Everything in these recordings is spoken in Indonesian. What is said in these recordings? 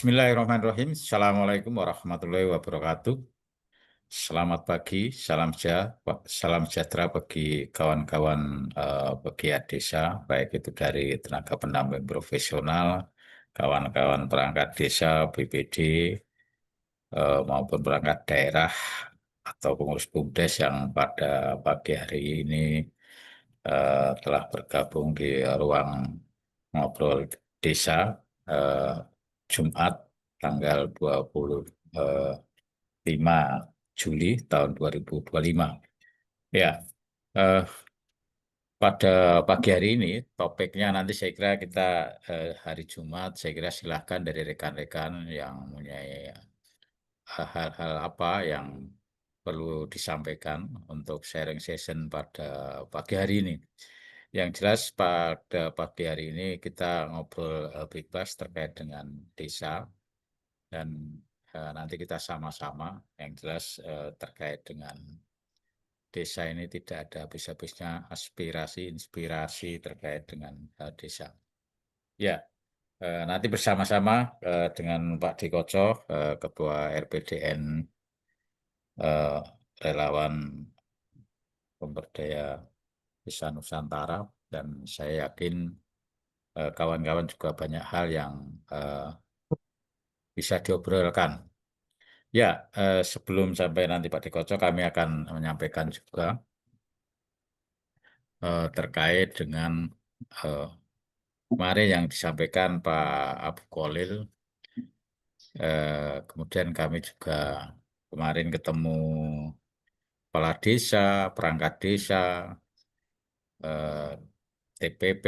Bismillahirrahmanirrahim. Assalamualaikum warahmatullahi wabarakatuh. Selamat pagi, salam sejahtera bagi kawan-kawan pegiat desa, baik itu dari tenaga pendamping profesional, kawan-kawan perangkat desa, BPD, maupun perangkat daerah atau pengurus BUMDes yang pada pagi hari ini telah bergabung di ruang ngobrol desa eh, Jumat tanggal 25 Juli tahun 2025. Ya, eh, pada pagi hari ini topiknya nanti saya kira kita hari Jumat, saya kira silahkan dari rekan-rekan yang mempunyai hal-hal apa yang perlu disampaikan untuk sharing session pada pagi hari ini. Yang jelas pada pagi hari ini kita ngobrol bebas terkait dengan desa dan nanti kita sama-sama yang jelas terkait dengan desa ini tidak ada habis-habisnya aspirasi, inspirasi terkait dengan desa. Ya, nanti bersama-sama dengan Pak Dikoco, Ketua RPDN eh, Relawan Pemberdaya Desa Nusantara, dan saya yakin kawan-kawan juga banyak hal yang bisa diobrolkan. Ya, sebelum sampai nanti Pak Dikoco, kami akan menyampaikan juga terkait dengan eh, kemarin yang disampaikan Pak Abu Kolil. Kemudian kami juga kemarin ketemu kepala desa, perangkat desa, eh, TPP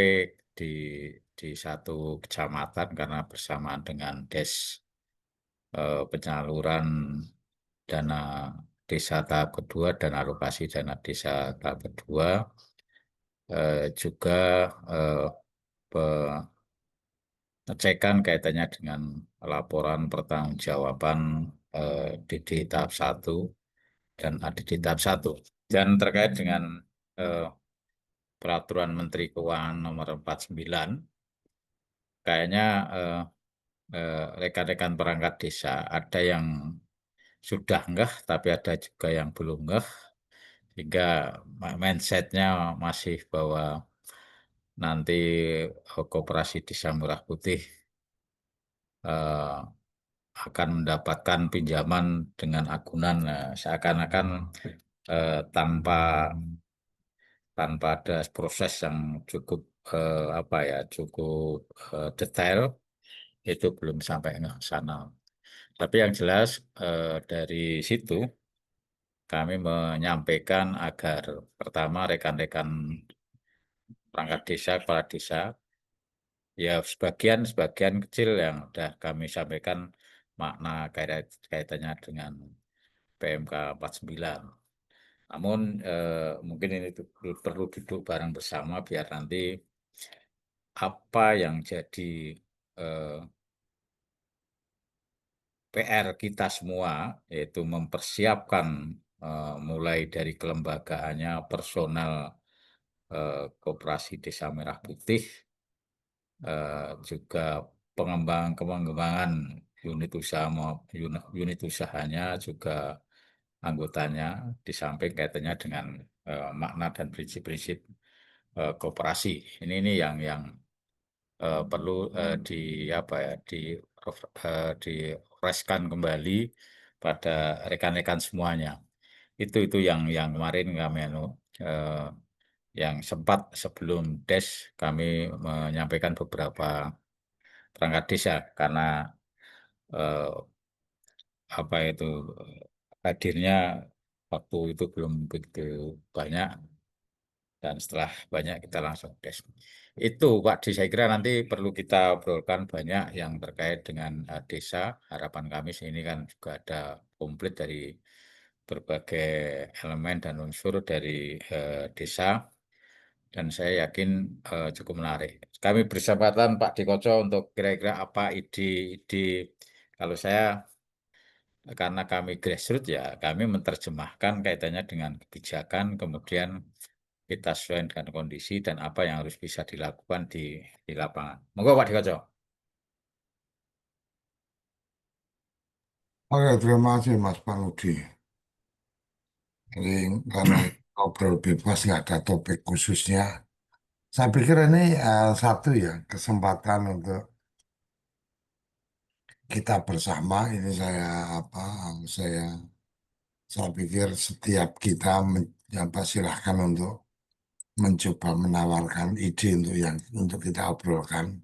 di satu kecamatan karena bersamaan dengan penyaluran dana desa tahap kedua dan alokasi dana desa tahap kedua, juga eh, pengecekan kaitannya dengan laporan pertanggungjawaban DD tahap 1 dan ADD tahap 1. Dan terkait dengan eh, Peraturan Menteri Keuangan Nomor 49, kayaknya rekan-rekan perangkat desa ada yang sudah enggak, tapi ada juga yang belum enggak, sehingga mindsetnya masih bahwa nanti Koperasi Desa Merah Putih eh, akan mendapatkan pinjaman dengan agunan, seakan-akan tanpa ada proses yang cukup apa ya, cukup detail, itu belum sampai ke sana. Tapi yang jelas dari situ kami menyampaikan agar pertama rekan-rekan perangkat desa, kepala desa, ya sebagian kecil yang sudah kami sampaikan makna kaitannya dengan PMK 49. Namun mungkin ini perlu duduk bareng bersama biar nanti apa yang jadi eh, PR kita semua, yaitu mempersiapkan mulai dari kelembagaannya personal Koperasi Desa Merah Putih, juga pengembangan unit usaha unit usahanya, juga anggotanya, di samping kaitannya dengan makna dan prinsip-prinsip koperasi. Ini yang perlu di apa ya direskan kembali pada rekan-rekan semuanya. Itu yang kemarin kami eh, yang sempat sebelum kami menyampaikan beberapa perangkat desa karena eh, apa itu hadirnya waktu itu belum begitu banyak, dan setelah banyak kita langsung Itu Pak Di, saya kira nanti perlu kita obrolkan banyak yang terkait dengan desa. Harapan kami sini kan juga ada komplit dari berbagai elemen dan unsur dari desa, dan saya yakin cukup menarik. Kami bersempatan Pak Dikoco untuk kira-kira apa ide-ide, kalau saya karena kami grassroots ya kami menerjemahkan kaitannya dengan kebijakan, kemudian kita sesuai dengan kondisi dan apa yang harus bisa dilakukan di lapangan. Monggo Pak Dikoco. Oke, terima kasih Mas Panudi. Jadi karena ngobrol bebas nggak ada topik khususnya. Saya pikir ini satu ya kesempatan untuk kita bersama. Ini saya saya pikir setiap kita silahkan untuk mencoba menawarkan ide untuk kita obrolkan.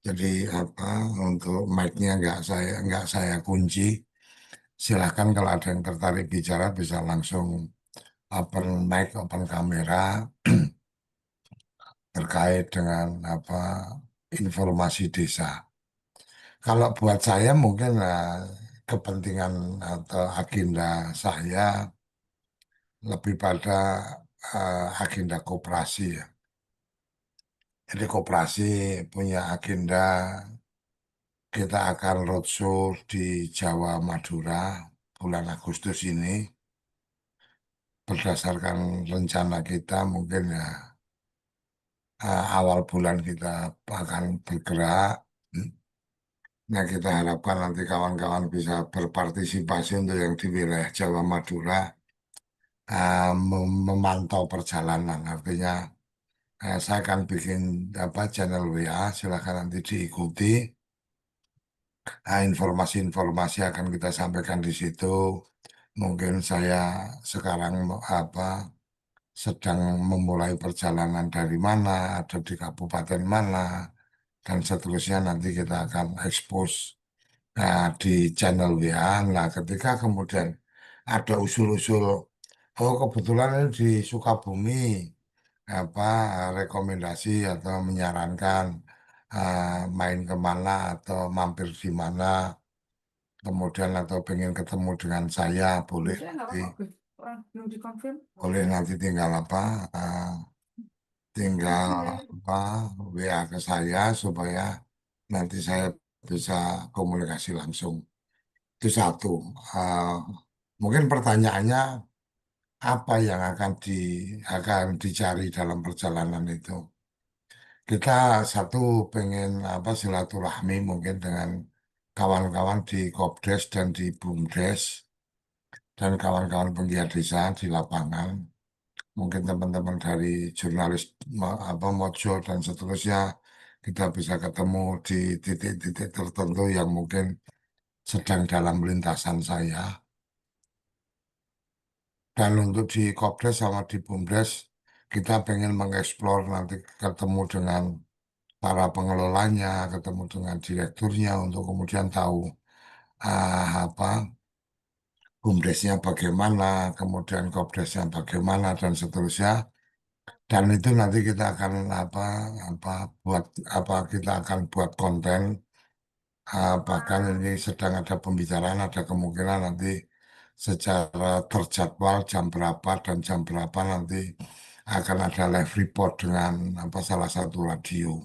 Jadi apa untuk mic-nya nggak saya kunci. Silahkan kalau ada yang tertarik bicara bisa langsung open mic, open kamera terkait dengan informasi desa. Kalau buat saya mungkin kepentingan atau agenda saya lebih pada agenda koperasi ya. Jadi koperasi punya agenda kita akan roadshow di Jawa Madura bulan Agustus ini. Berdasarkan rencana kita mungkin ya awal bulan kita akan bergerak. Nah, kita harapkan nanti kawan-kawan bisa berpartisipasi untuk yang di wilayah Jawa Madura memantau perjalanan. Artinya, saya akan bikin channel WA, silakan nanti diikuti. Informasi-informasi akan kita sampaikan di situ. Mungkin saya sekarang sedang memulai perjalanan dari mana, ada di kabupaten mana, dan seterusnya nanti kita akan expose di channel WA. Nah, ketika kemudian ada usul-usul, oh kebetulan ini di Sukabumi, apa rekomendasi atau menyarankan main kemana atau mampir di mana, kemudian atau pengen ketemu dengan saya, boleh nanti tinggal tinggal apa WA ke saya supaya nanti saya bisa komunikasi langsung. Itu satu. Eh, Mungkin pertanyaannya apa yang akan dicari dalam perjalanan itu? Kita satu pengen silaturahmi mungkin dengan kawan-kawan di Kopdes dan di BUMDes dan kawan-kawan penggiat desa di lapangan. Mungkin teman-teman dari jurnalis Mojo dan seterusnya kita bisa ketemu di titik-titik tertentu yang mungkin sedang dalam lintasan saya. Dan untuk di Kopdes sama di BUMDes, kita pengen mengeksplor nanti ketemu dengan para pengelolanya, ketemu dengan direkturnya untuk kemudian tahu apa BUMDesnya bagaimana, kemudian Kopdesnya bagaimana dan seterusnya. Dan itu nanti kita akan apa buat kita akan buat konten. Bahkan ini sedang ada pembicaraan, ada kemungkinan nanti secara terjadwal jam berapa dan jam berapa nanti akan ada live report dengan salah satu radio.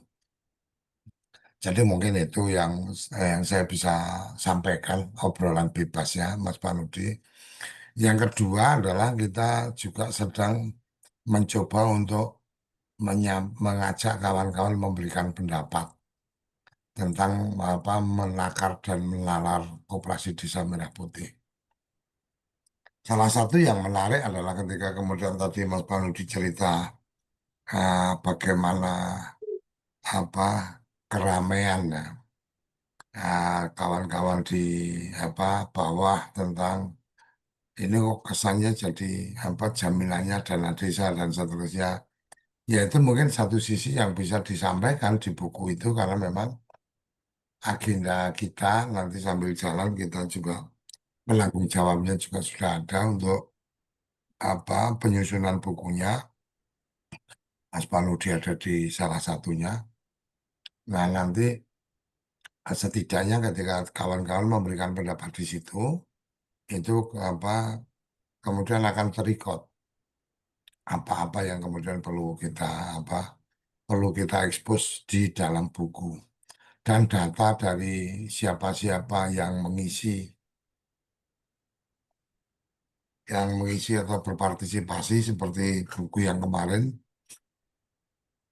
Jadi mungkin itu yang saya bisa sampaikan obrolan bebasnya Mas Panudi. Yang kedua adalah kita juga sedang mencoba untuk mengajak kawan-kawan memberikan pendapat tentang menakar dan menalar Koperasi Desa Merah Putih. Salah satu yang menarik adalah ketika kemudian tadi Mas Panudi cerita bagaimana apa keramaian ya, kawan-kawan di bawah tentang ini kok kesannya jadi jaminannya dana desa dan seterusnya. Ya itu mungkin satu sisi yang bisa disampaikan di buku itu karena memang agenda kita nanti sambil jalan kita juga penanggung jawabnya juga sudah ada untuk penyusunan bukunya. Mas Panudi ada di salah satunya. Nah nanti setidaknya ketika kawan-kawan memberikan pendapat di situ, itu apa kemudian akan terikot apa-apa yang kemudian apa perlu kita ekspos di dalam buku dan data dari siapa-siapa yang mengisi atau berpartisipasi seperti buku yang kemarin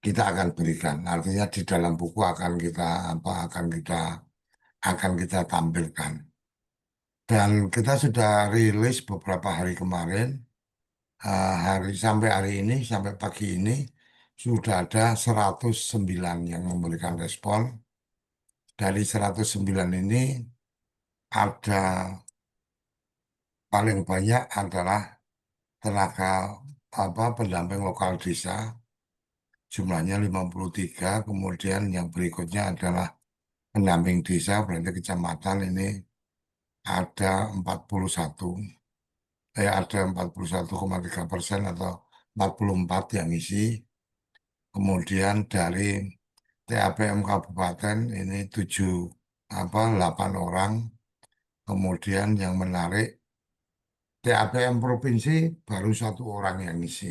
kita akan berikan. Artinya di dalam buku akan kita tampilkan. Dan kita sudah rilis beberapa hari kemarin, hari sampai hari ini, sampai pagi ini, sudah ada 109 yang memberikan respon. Dari 109 ini, ada paling banyak adalah tenaga pendamping lokal desa, jumlahnya 53. Kemudian yang berikutnya adalah pendamping desa, berarti kecamatan ini ada 41. Ada 41,3% atau 44 yang isi. Kemudian dari TAPM Kabupaten ini 8 orang. Kemudian yang menarik TAPM Provinsi baru 1 orang yang isi.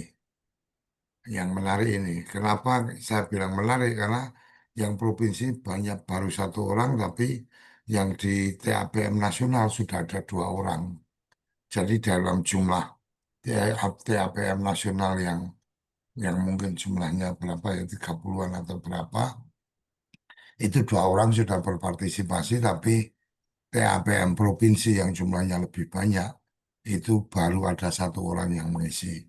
Yang menarik ini, kenapa saya bilang menarik? Karena yang provinsi banyak baru 1 orang, tapi yang di TAPM nasional sudah ada 2 orang. Jadi dalam jumlah TAPM nasional yang mungkin jumlahnya berapa ya 30-an atau berapa, itu 2 orang sudah berpartisipasi, tapi TAPM provinsi yang jumlahnya lebih banyak itu baru ada 1 orang yang mengisi.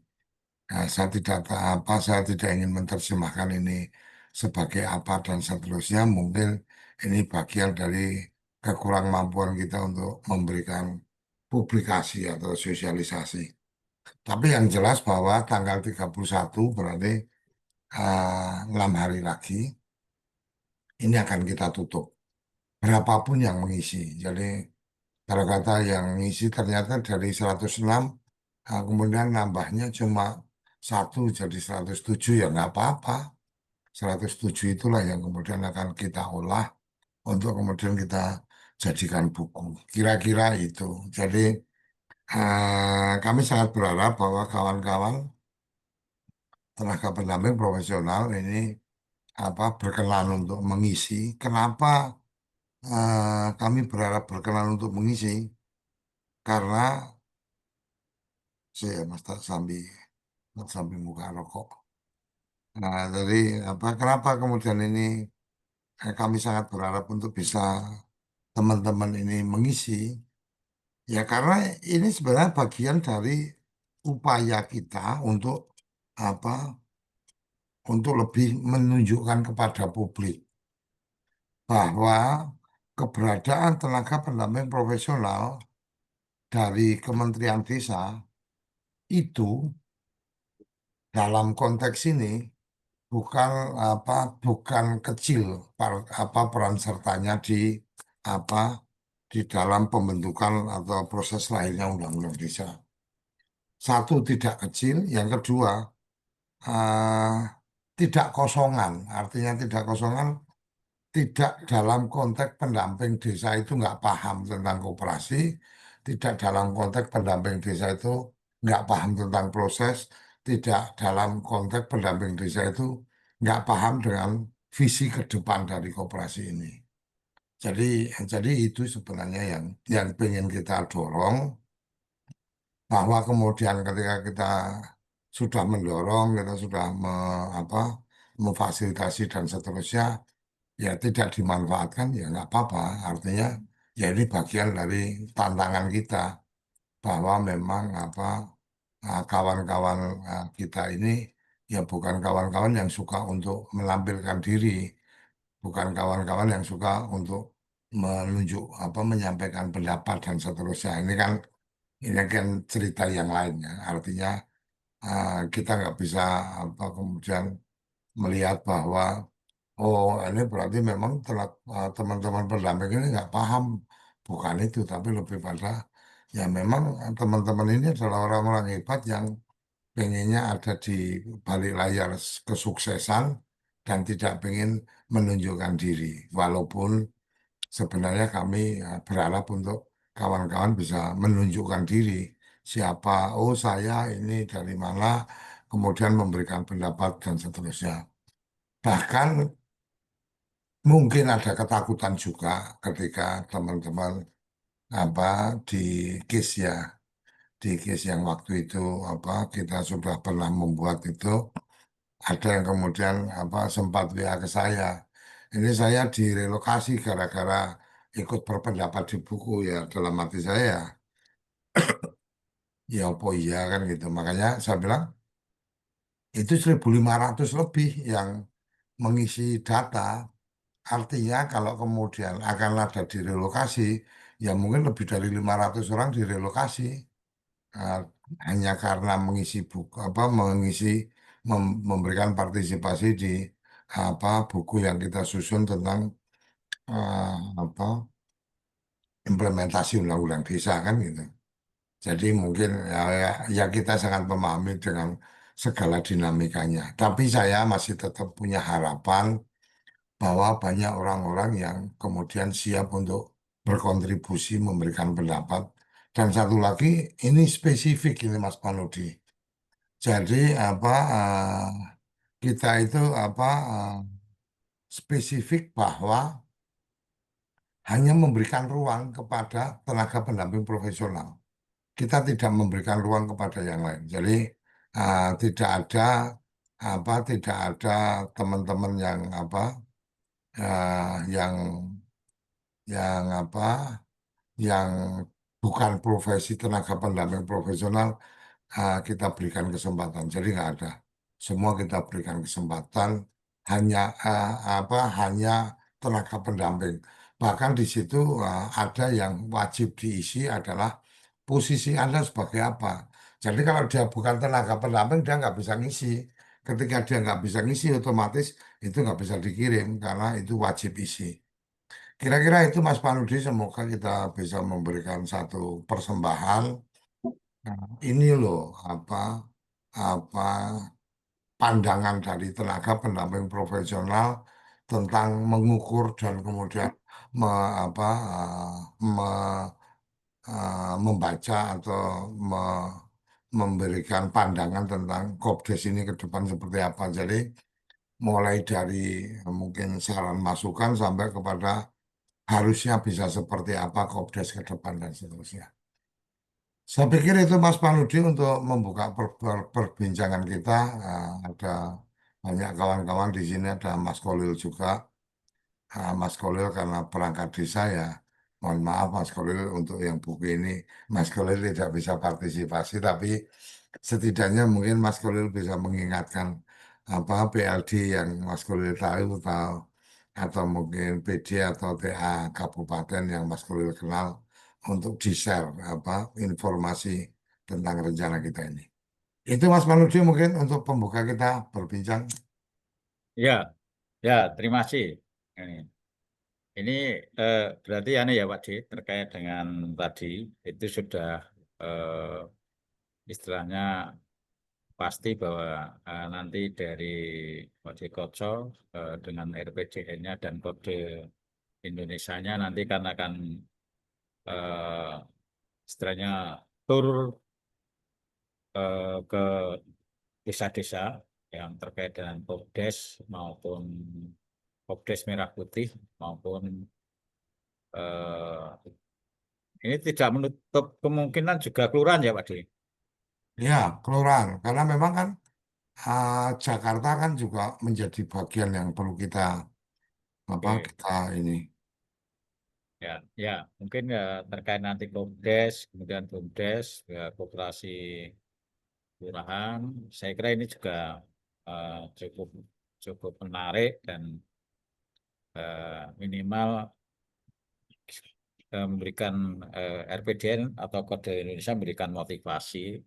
Nah, saya tidak ingin menerjemahkan ini sebagai apa dan seterusnya. Mungkin ini bagian dari kekurangmampuan kita untuk memberikan publikasi atau sosialisasi. Tapi yang jelas bahwa tanggal 31 berarti 6 hari lagi ini akan kita tutup. Berapapun yang mengisi. Jadi kalau kata yang mengisi ternyata dari 106, kemudian nambahnya cuma satu jadi 107 ya nggak apa-apa. 107 itulah yang kemudian akan kita olah untuk kemudian kita jadikan buku. Kira-kira itu. Jadi kami sangat berharap bahwa kawan-kawan tenaga pendamping profesional ini berkenan untuk mengisi. Kenapa kami berharap berkenan untuk mengisi? Karena saya Mas tak sambil buka rokok. Nah, jadi kenapa kemudian ini kami sangat berharap untuk bisa teman-teman ini mengisi. Ya karena ini sebenarnya bagian dari upaya kita untuk apa? Untuk lebih menunjukkan kepada publik bahwa keberadaan tenaga pendamping profesional dari Kementerian Desa itu dalam konteks ini bukan bukan kecil peran sertanya apa di dalam pembentukan atau proses lahirnya Undang-Undang Desa. Satu tidak kecil, yang kedua eh, tidak kosongan. Artinya tidak kosongan, tidak dalam konteks pendamping desa itu nggak paham tentang koperasi, tidak dalam konteks pendamping desa itu nggak paham tentang proses, tidak dalam konteks pendamping desa itu nggak paham dengan visi ke depan dari koperasi ini. Jadi, jadi itu sebenarnya yang pengen kita dorong bahwa kemudian ketika kita sudah mendorong, kita sudah memfasilitasi dan seterusnya, ya tidak dimanfaatkan ya nggak apa-apa. Artinya ya ini bagian dari tantangan kita bahwa memang kawan-kawan kita ini ya bukan kawan-kawan yang suka untuk menampilkan diri, bukan kawan-kawan yang suka untuk menunjuk menyampaikan pendapat dan seterusnya. Ini kan cerita yang lainnya. Artinya kita nggak bisa kemudian melihat bahwa oh ini berarti memang teman-teman pendamping ini nggak paham. Bukan itu, tapi lebih pada ya memang teman-teman ini adalah orang-orang hebat yang pengennya ada di balik layar kesuksesan dan tidak pengen menunjukkan diri. Walaupun sebenarnya kami berharap untuk kawan-kawan bisa menunjukkan diri. Siapa, oh saya ini dari mana, kemudian memberikan pendapat dan seterusnya. Bahkan mungkin ada ketakutan juga ketika teman-teman apa di case ya, di case yang waktu itu kita sudah pernah membuat itu, ada yang kemudian sempat WA ke saya. Ini saya direlokasi gara-gara ikut berpendapat di buku ya dalam hati saya ya apa iya kan gitu. Makanya saya bilang itu 1.500 lebih yang mengisi data. Artinya kalau kemudian akan ada direlokasi, ya mungkin lebih dari 500 orang direlokasi. eh, Hanya karena mengisi buku apa memberikan partisipasi di apa buku yang kita susun tentang apa implementasi undang-undang desa kan gitu. Jadi mungkin ya kita sangat memahami dengan segala dinamikanya. Tapi saya masih tetap punya harapan bahwa banyak orang-orang yang kemudian siap untuk berkontribusi memberikan pendapat. Dan satu lagi, ini spesifik ini Mas Panudi. Jadi apa kita itu apa spesifik bahwa hanya memberikan ruang kepada tenaga pendamping profesional. Kita tidak memberikan ruang kepada yang lain. Jadi tidak ada tidak ada teman-teman yang yang yang yang bukan profesi tenaga pendamping profesional kita berikan kesempatan. Jadi nggak ada. Semua kita berikan kesempatan hanya hanya tenaga pendamping. Bahkan di situ ada yang wajib diisi adalah posisi Anda sebagai apa. Jadi kalau dia bukan tenaga pendamping dia nggak bisa ngisi. Ketika dia nggak bisa ngisi otomatis itu nggak bisa dikirim karena itu wajib isi. Kira-kira itu Mas Panudi, semoga kita bisa memberikan satu persembahan. Nah, ini loh apa pandangan dari tenaga pendamping profesional tentang mengukur dan kemudian me, apa, me- membaca atau memberikan pandangan tentang Kopdes ini ke depan seperti apa. Jadi mulai dari mungkin saran masukan sampai kepada harusnya bisa seperti apa Kopdes ke depan dan seterusnya. Saya pikir itu Mas Panudi untuk membuka perbincangan kita. Ada banyak kawan-kawan di sini, ada Mas Kolil juga. Mas Kolil karena perangkat desa ya. Mohon maaf Mas Kolil untuk yang buku ini. Mas Kolil tidak bisa partisipasi, tapi setidaknya mungkin Mas Kolil bisa mengingatkan apa PLD yang Mas Kolil tahu atau mungkin PD atau TA kabupaten yang Mas Kolil kenal untuk di-share informasi tentang rencana kita ini. Itu Mas Manudi mungkin untuk pembuka kita berbincang. Ya, ya, terima kasih. Ini, ini berarti ya nih ya Pak Di, terkait dengan tadi itu sudah istilahnya pasti bahwa nanti dari Wadi Koco dengan RPJN-nya dan kode Indonesianya nanti kan akan eh, istilahnya tur ke desa-desa yang terkait dengan Popdes maupun Popdes Merah Putih maupun eh, ini tidak menutup kemungkinan juga kelurahan ya Pak Di. Ya, kelurahan. Karena memang kan Jakarta kan juga menjadi bagian yang perlu kita Oke. kita ini. Ya, ya, mungkin ya terkait nanti Popdes, kemudian Bumdes, ya, Koperasi Kelurahan, saya kira ini juga cukup cukup menarik dan minimal memberikan RPDN atau Kode Indonesia memberikan motivasi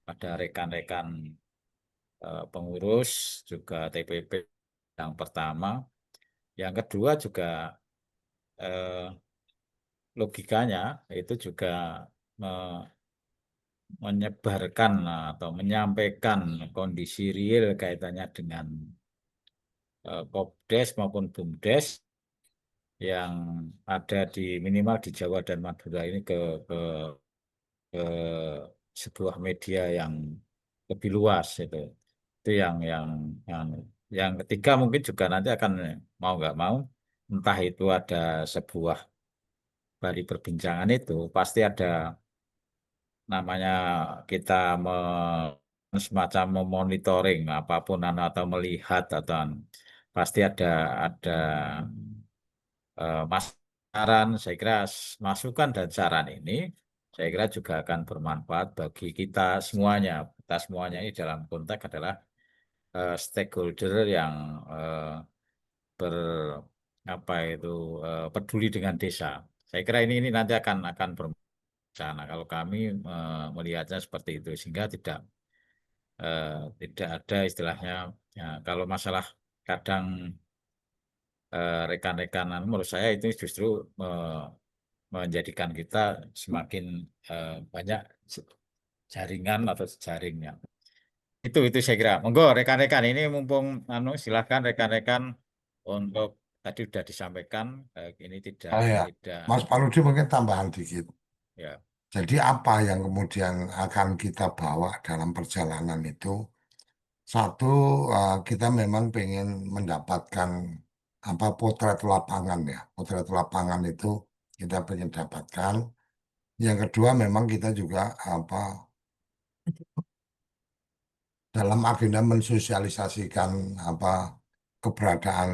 pada rekan-rekan pengurus juga TPP yang pertama, yang kedua juga eh, logikanya itu juga menyebarkan atau menyampaikan kondisi real kaitannya dengan Kopdes maupun Bumdes yang ada di minimal di Jawa dan Madura ini ke, ke sebuah media yang lebih luas itu. Itu yang yang ketiga mungkin juga nanti akan mau nggak mau entah itu ada sebuah dari perbincangan itu pasti ada namanya kita semacam memonitoring apapun atau melihat atau pasti ada mas saran, saya kira masukan dan saran ini, saya kira juga akan bermanfaat bagi kita semuanya. Kita semuanya ini dalam konteks adalah stakeholder yang ber apa itu peduli dengan desa. Saya kira ini nanti akan berjalan. Kalau kami melihatnya seperti itu, sehingga eh, tidak ada istilahnya, ya, kalau masalah kadang rekan-rekanan, menurut saya itu justru menjadikan kita semakin banyak jaringan atau jaringnya. Itu saya kira. Monggo rekan-rekan ini mumpung silahkan rekan-rekan untuk tadi sudah disampaikan ini tidak Ah, ya, tidak Mas Parudi mungkin tambahan dikit. ya Jadi apa yang kemudian akan kita bawa dalam perjalanan itu? Satu, kita memang pengen mendapatkan apa potret lapangan ya. Potret lapangan itu kita pengen dapatkan. Yang kedua, memang kita juga apa dalam agenda mensosialisasikan apa keberadaan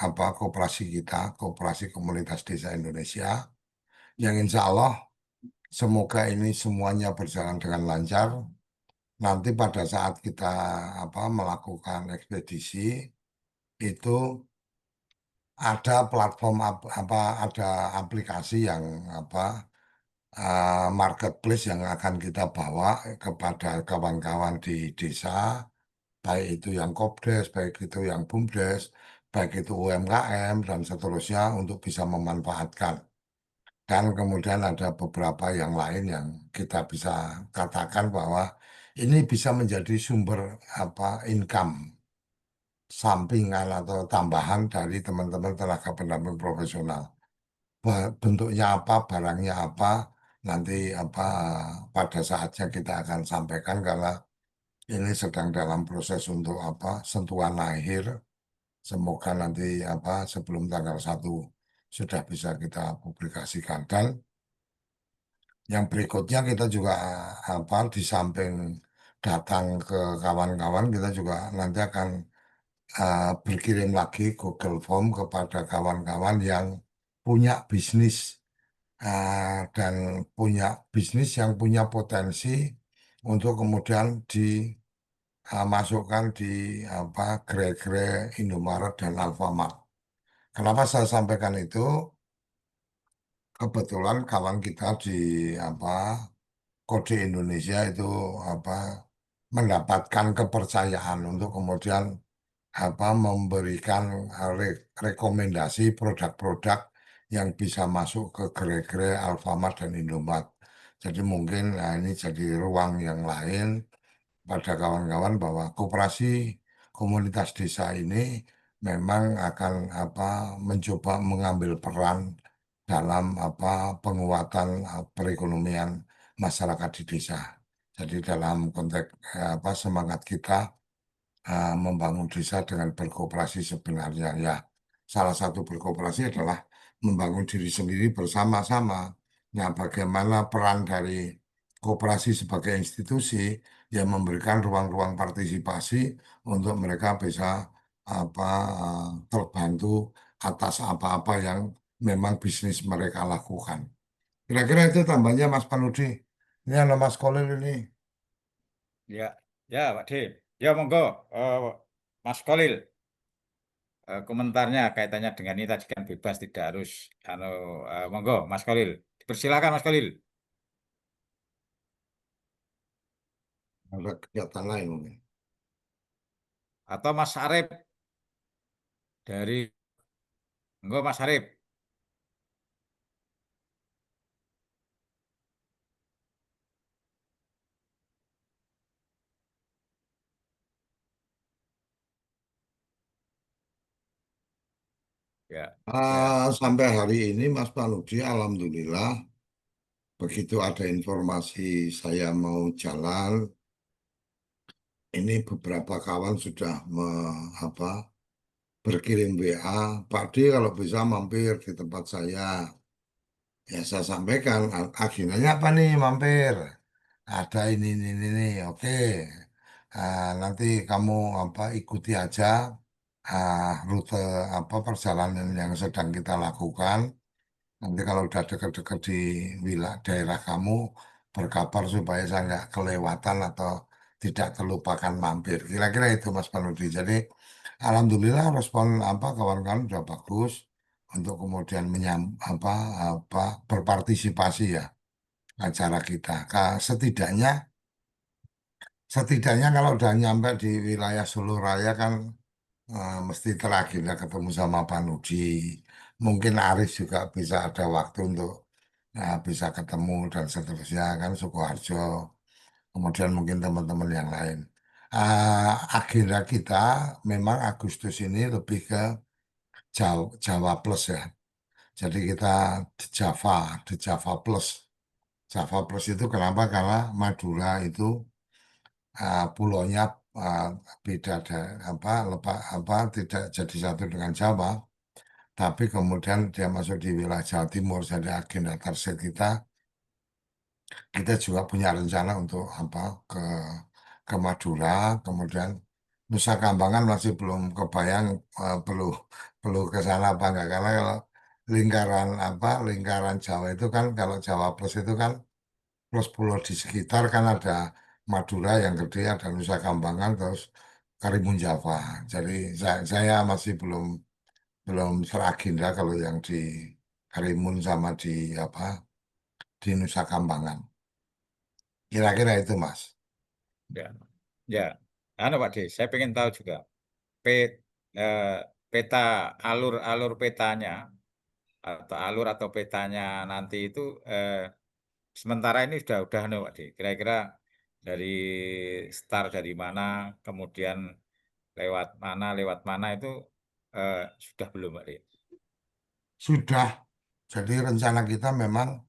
apa koperasi kita, Koperasi Komunitas Desa Indonesia, yang insya Allah semoga ini semuanya berjalan dengan lancar. Nanti pada saat kita apa melakukan ekspedisi itu ada platform apa ada aplikasi yang apa marketplace yang akan kita bawa kepada kawan-kawan di desa, baik itu yang Kopdes, baik itu yang BUMDes, baik itu UMKM dan seterusnya untuk bisa memanfaatkan. Dan kemudian ada beberapa yang lain yang kita bisa katakan bahwa ini bisa menjadi sumber apa income sampingan atau tambahan dari teman-teman tenaga pendamping profesional. Bentuknya apa, barangnya apa, nanti apa pada saatnya kita akan sampaikan karena ini sedang dalam proses untuk apa sentuhan akhir. Semoga nanti apa sebelum tanggal 1 sudah bisa kita publikasikan. Dan yang berikutnya kita juga apa di samping datang ke kawan-kawan kita juga nanti akan berkirim lagi Google Form kepada kawan-kawan yang punya bisnis dan punya bisnis yang punya potensi untuk kemudian dimasukkan di apa gerai-gerai Indomaret dan Alfamart. Kenapa saya sampaikan itu? Kebetulan kawan kita di apa Kode Indonesia itu apa mendapatkan kepercayaan untuk kemudian apa memberikan rekomendasi produk-produk yang bisa masuk ke gerai-gerai Alfamart dan Indomaret. Jadi mungkin ini jadi ruang yang lain pada kawan-kawan bahwa koperasi komunitas desa ini memang akan apa mencoba mengambil peran dalam apa penguatan perekonomian masyarakat di desa. Jadi dalam konteks apa semangat kita membangun desa dengan berkooperasi sebenarnya ya salah satu berkooperasi adalah membangun diri sendiri bersama-sama. Nah, bagaimana peran dari koperasi sebagai institusi yang memberikan ruang-ruang partisipasi untuk mereka bisa apa terbantu atas apa-apa yang memang bisnis mereka lakukan. Kira-kira itu tambahnya Mas Panudi. Ini ada Mas Kolil ini. ya ya Pak Dim. Ya monggo eh, Mas Kolil, komentarnya kaitannya dengan ini tadi kan bebas tidak harus anu monggo Mas Kolil. Persilakan Mas Kolil Ada kegiatan lain mungkin. atau Mas Arif dari monggo Mas Arif. Ya, ya. Sampai hari ini Mas Panudi, Alhamdulillah, begitu ada informasi saya mau jalan, ini beberapa kawan sudah apa, berkirim WA, Pak D kalau bisa mampir di tempat saya. Ya saya sampaikan, agendanya apa nih mampir? Ada ini, oke. Nanti kamu apa ikuti aja rute apa perjalanan yang sedang kita lakukan. Nanti kalau udah deket-deket di wilayah daerah kamu, berkabar supaya saya nggak kelewatan atau tidak terlupakan mampir. Kira-kira itu Mas Panudi. Jadi alhamdulillah respon apa kawan-kawan udah bagus untuk kemudian apa apa berpartisipasi ya acara kita. Setidaknya setidaknya kalau udah nyampe di wilayah Solo Raya kan mesti teragenda ketemu sama Pak Nudi. Mungkin Aris juga bisa ada waktu untuk bisa ketemu dan seterusnya kan Sukoharjo. Kemudian mungkin teman-teman yang lain. Agenda kita memang Agustus ini lebih ke Jawa, Jawa Plus ya. Jadi kita di Java Plus. Java Plus itu kenapa? Karena Madura itu pulaunya uh, beda ada apa tidak jadi satu dengan Jawa. Tapi kemudian dia masuk di wilayah Jawa Timur, jadi agenda target kita juga punya rencana untuk apa ke Madura, kemudian Nusa Kambangan masih belum kebayang perlu perlu ke sana apa enggak karena kalau lingkaran Jawa itu kan kalau Jawa Plus itu kan plus pulau di sekitar kan ada Madura yang gede, ada Nusa Kambangan terus Karimun Jawa. Jadi saya masih belum belum teragenda kalau yang di Karimun sama di Nusa Kambangan. Kira-kira itu Mas. Ya, ya. Pak D, saya pengen tahu juga pe- eh, peta alur petanya atau atau petanya nanti itu sementara ini sudah anu, Pak D. Kira-kira dari start dari mana, kemudian lewat mana itu eh, sudah belum, Pak D? Sudah. Jadi rencana kita memang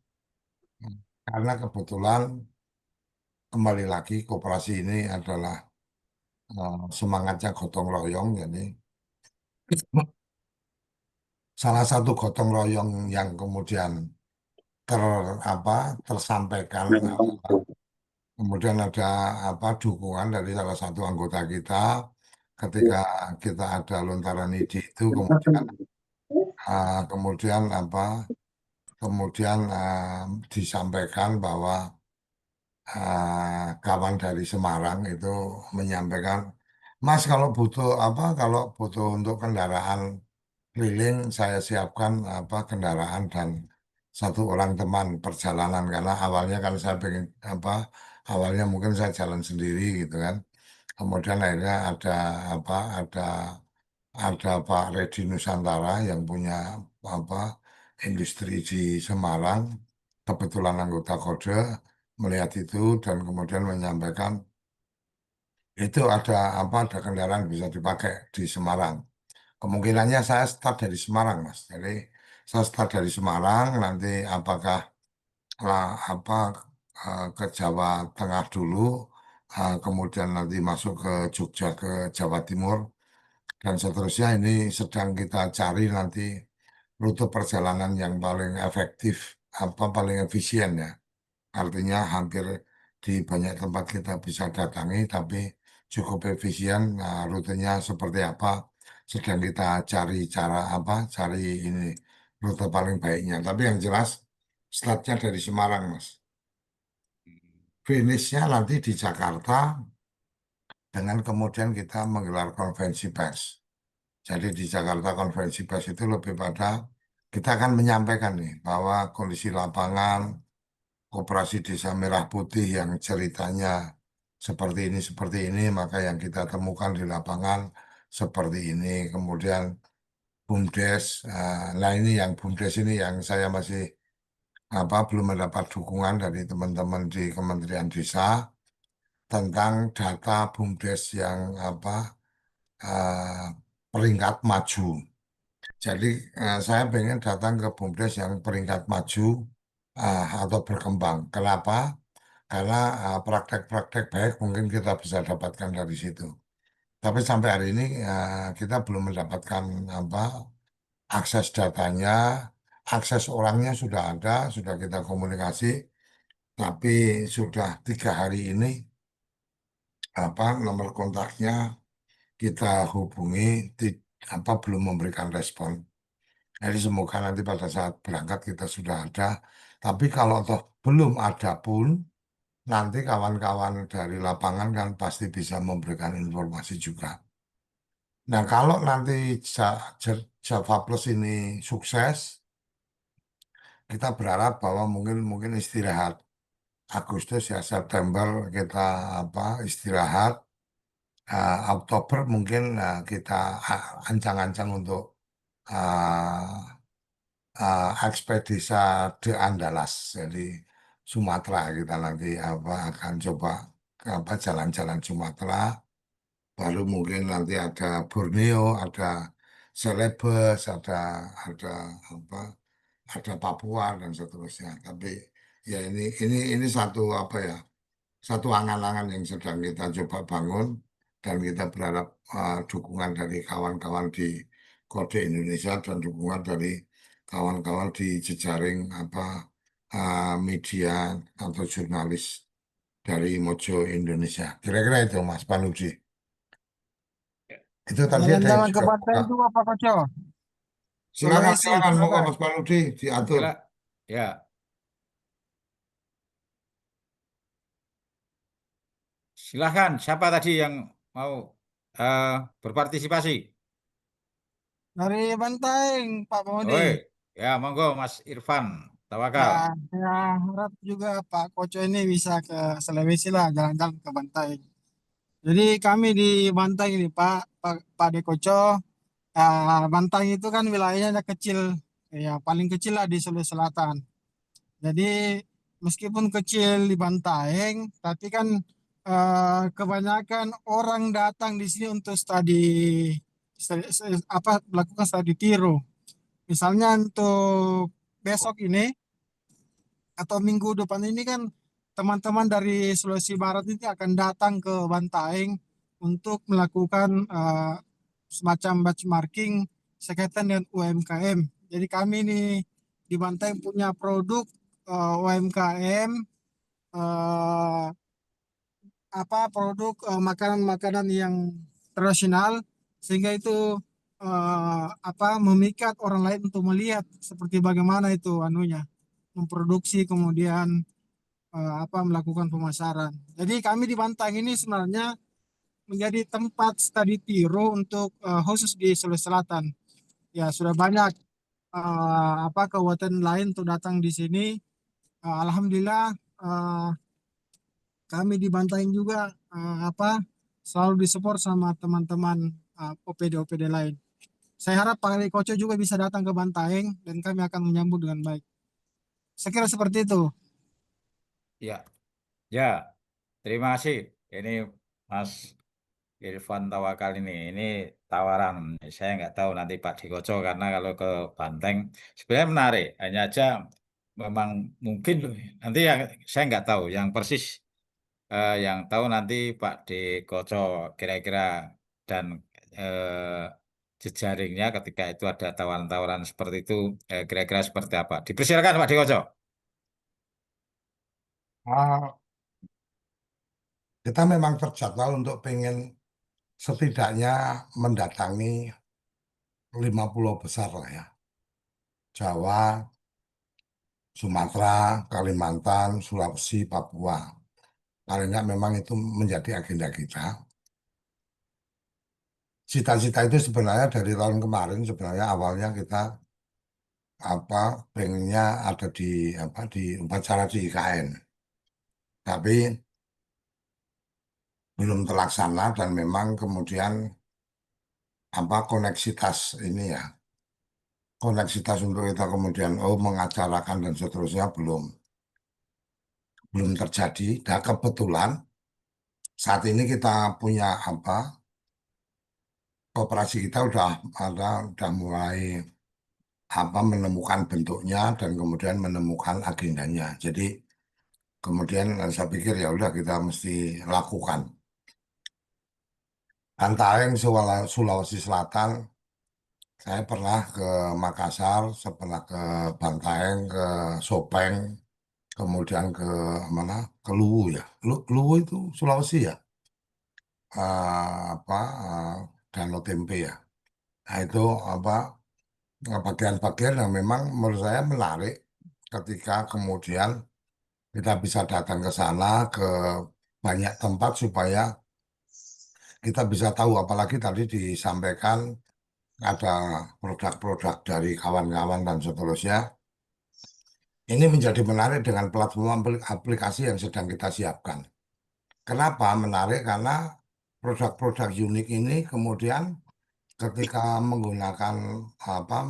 karena kebetulan kembali lagi koperasi ini adalah semangatnya gotong royong. Jadi salah satu gotong royong yang kemudian ter apa tersampaikan kemudian ada dukungan dari salah satu anggota kita ketika kita ada lontaran ide itu kemudian disampaikan bahwa kawan dari Semarang itu menyampaikan, Mas kalau butuh kalau butuh untuk kendaraan keliling saya siapkan kendaraan dan satu orang teman perjalanan karena awalnya kan saya pengen awalnya mungkin saya jalan sendiri gitu kan. Kemudian akhirnya apa ada Pak Redi Nusantara yang punya apa industri di Semarang, kebetulan anggota Kode melihat itu dan kemudian menyampaikan itu ada kendaraan bisa dipakai di Semarang. Kemungkinannya saya start dari Semarang, Mas. Jadi saya start dari Semarang, nanti apakah lah, ke Jawa Tengah dulu, kemudian nanti masuk ke Jogja ke Jawa Timur dan seterusnya. Ini sedang kita cari nanti rute perjalanan yang paling efektif, paling efisien ya. Artinya hampir di banyak tempat kita bisa datangi, tapi cukup efisien. Nah, rutenya seperti apa? Sedang kita cari cara cari ini rute paling baiknya. Tapi yang jelas startnya dari Semarang, Mas. Finishnya nanti di Jakarta dengan kemudian kita menggelar konferensi pers. Jadi di Jakarta konferensi pers itu lebih pada kita akan menyampaikan nih bahwa kondisi lapangan Koperasi Desa Merah Putih yang ceritanya seperti ini, maka yang kita temukan di lapangan seperti ini. Kemudian BUMDes, nah ini yang BUMDes ini yang saya masih belum mendapat dukungan dari teman-teman di Kementerian Desa tentang data BUMDes yang eh, peringkat maju. Jadi saya pengen datang ke BUMDes yang peringkat maju atau berkembang. Kenapa? Karena praktek-praktek baik mungkin kita bisa dapatkan dari situ. Tapi sampai hari ini kita belum mendapatkan apa akses datanya, akses orangnya sudah ada, sudah kita komunikasi, tapi sudah 3 hari ini nomor kontaknya kita hubungi belum memberikan respon. Jadi semoga nanti pada saat berangkat kita sudah ada. Tapi kalau toh belum ada pun, nanti kawan-kawan dari lapangan kan pasti bisa memberikan informasi juga. Nah, kalau nanti Java Plus ini sukses, kita berharap bahwa mungkin mungkin istirahat Agustus ya September kita apa istirahat. Oktober mungkin kita ancang-ancang untuk ekspedisi de Andalas. Jadi Sumatera kita nanti apa akan coba apa jalan-jalan Sumatera. Baru mungkin nanti ada Borneo, ada Celebes, ada apa, ada Papua dan seterusnya. Tapi ya ini satu apa ya, satu angan-angan yang sedang kita coba bangun dan kita berharap dukungan dari kawan-kawan di Kode Indonesia dan dukungan dari kawan-kawan di jejaring apa media atau jurnalis dari Mojo Indonesia. Kira-kira itu Mas Panuji. Itu tadi ada yang Jalan-jalan ke sudah pantai buka. itu apa Koco? Silakan, Sulawesi, silakan, mau silakan. Mas Paludi diatur. Sila, ya, silahkan. Siapa tadi yang mau eh, berpartisipasi? Dari Bantaeng, Pak Mode. Oi, ya monggo Mas Irfan Ya, Tawakal. saya harap juga Pak Koco ini bisa ke Sulawesi lah, jalan-jalan ke Bantaeng. Jadi kami di Bantaeng ini, Pak De Koco, Bantaeng itu kan wilayahnya kecil, ya paling kecil lah di Sulawesi Selatan. Jadi meskipun kecil di Bantaeng, tapi kan kebanyakan orang datang di sini untuk melakukan studi tiru. Misalnya untuk besok ini atau minggu depan ini kan teman-teman dari Sulawesi Barat ini akan datang ke Bantaeng untuk melakukan semacam benchmarking sekaitan dengan UMKM. Jadi kami ini di Bantaeng punya produk UMKM, eh, produk makanan-makanan yang tradisional, sehingga itu memikat orang lain untuk melihat seperti bagaimana itu anunya memproduksi kemudian melakukan pemasaran. Jadi kami di Bantang ini sebenarnya menjadi tempat studi tiru untuk khusus di Sulawesi Selatan. Ya sudah banyak kabupaten lain untuk datang di sini. Alhamdulillah kami di Bantaeng juga selalu disupport sama teman-teman OPD-OPD lain. Saya harap Pak Koco juga bisa datang ke Bantaeng dan kami akan menyambut dengan baik. Saya kira seperti itu. Ya, ya, terima kasih. Ini Mas Irfan Tawakal ini tawaran. Saya nggak tahu nanti Pak Dikoco karena kalau ke Banteng sebenarnya menarik. Hanya aja memang mungkin nanti yang saya nggak tahu yang persis yang tahu nanti Pak Dikoco kira-kira dan jejaringnya ketika itu ada tawaran-tawaran seperti itu kira-kira seperti apa. Dipersilakan Pak Dikoco. Ah, kita memang terjadwal untuk pengen setidaknya mendatangi 5 pulau besar lah ya. Jawa, Sumatera, Kalimantan, Sulawesi, Papua. Paling nggak memang itu menjadi agenda kita. Cita-cita itu sebenarnya dari tahun kemarin sebenarnya awalnya kita apa pengennya ada di di upacara di IKN. Tapi belum terlaksana dan memang kemudian koneksitas ini ya koneksitas untuk kita kemudian mengacarakan dan seterusnya belum terjadi. Dan kebetulan saat ini kita punya kooperasi kita udah mulai menemukan bentuknya dan kemudian menemukan agendanya. Jadi kemudian saya pikir ya udah kita mesti lakukan. Antareng Sulawesi Selatan, saya pernah ke Makassar, saya pernah ke Bantaeng, ke Sopeng, kemudian ke mana? Ke Luwu ya. Luwu itu Sulawesi ya. Eh, apa Danau Tempe ya. Nah, itu apa bagian-bagian yang memang menurut saya menarik ketika kemudian kita bisa datang ke sana ke banyak tempat supaya kita bisa tahu, apalagi tadi disampaikan ada produk-produk dari kawan-kawan dan seterusnya. Ini menjadi menarik dengan platform aplikasi yang sedang kita siapkan. Kenapa menarik? Karena produk-produk unik ini kemudian ketika menggunakan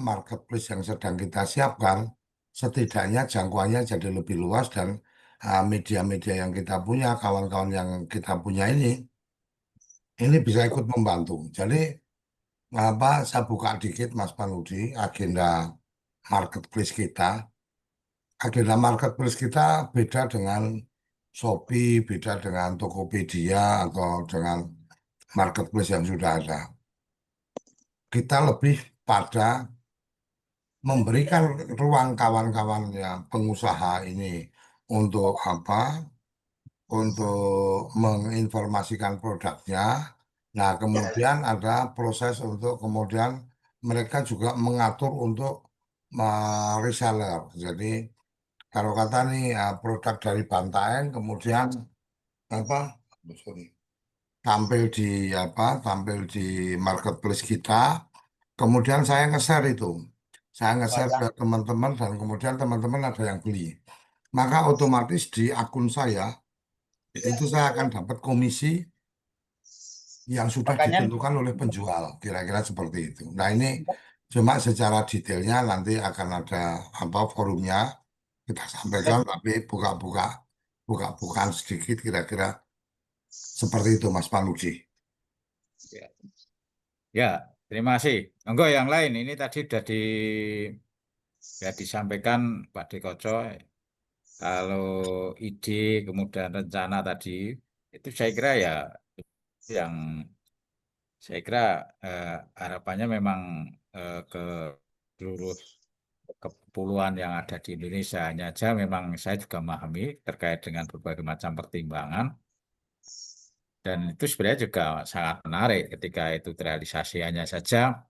marketplace yang sedang kita siapkan, setidaknya jangkauannya jadi lebih luas dan media-media yang kita punya, kawan-kawan yang kita punya ini bisa ikut membantu. Jadi saya buka dikit Mas Panudi agenda marketplace kita. Agenda marketplace kita beda dengan Shopee, beda dengan Tokopedia atau dengan marketplace yang sudah ada. Kita lebih pada memberikan ruang kawan-kawannya pengusaha ini untuk untuk menginformasikan produknya. Nah, kemudian ada proses untuk kemudian mereka juga mengatur untuk reseller. Jadi kalau kata nih produk dari Bantaeng kemudian apa sorry, tampil di tampil di marketplace kita, kemudian saya nge-share itu. Saya nge-share ke teman-teman dan kemudian teman-teman ada yang beli. Maka otomatis di akun saya itu saya akan dapat komisi yang sudah ditentukan oleh penjual, kira-kira seperti itu. Nah, ini cuma secara detailnya nanti akan ada forumnya kita sampaikan, tapi buka-bukaan sedikit kira-kira seperti itu Mas Panuji. Ya, ya, terima kasih. Enggak, yang lain ini tadi ya disampaikan Pak Dekoco. Kalau ide kemudian rencana tadi itu saya kira ya yang saya kira eh, harapannya memang ke seluruh kepulauan yang ada di Indonesia. Hanya aja memang saya juga memahami terkait dengan berbagai macam pertimbangan dan itu sebenarnya juga sangat menarik ketika itu terrealisasi hanya saja.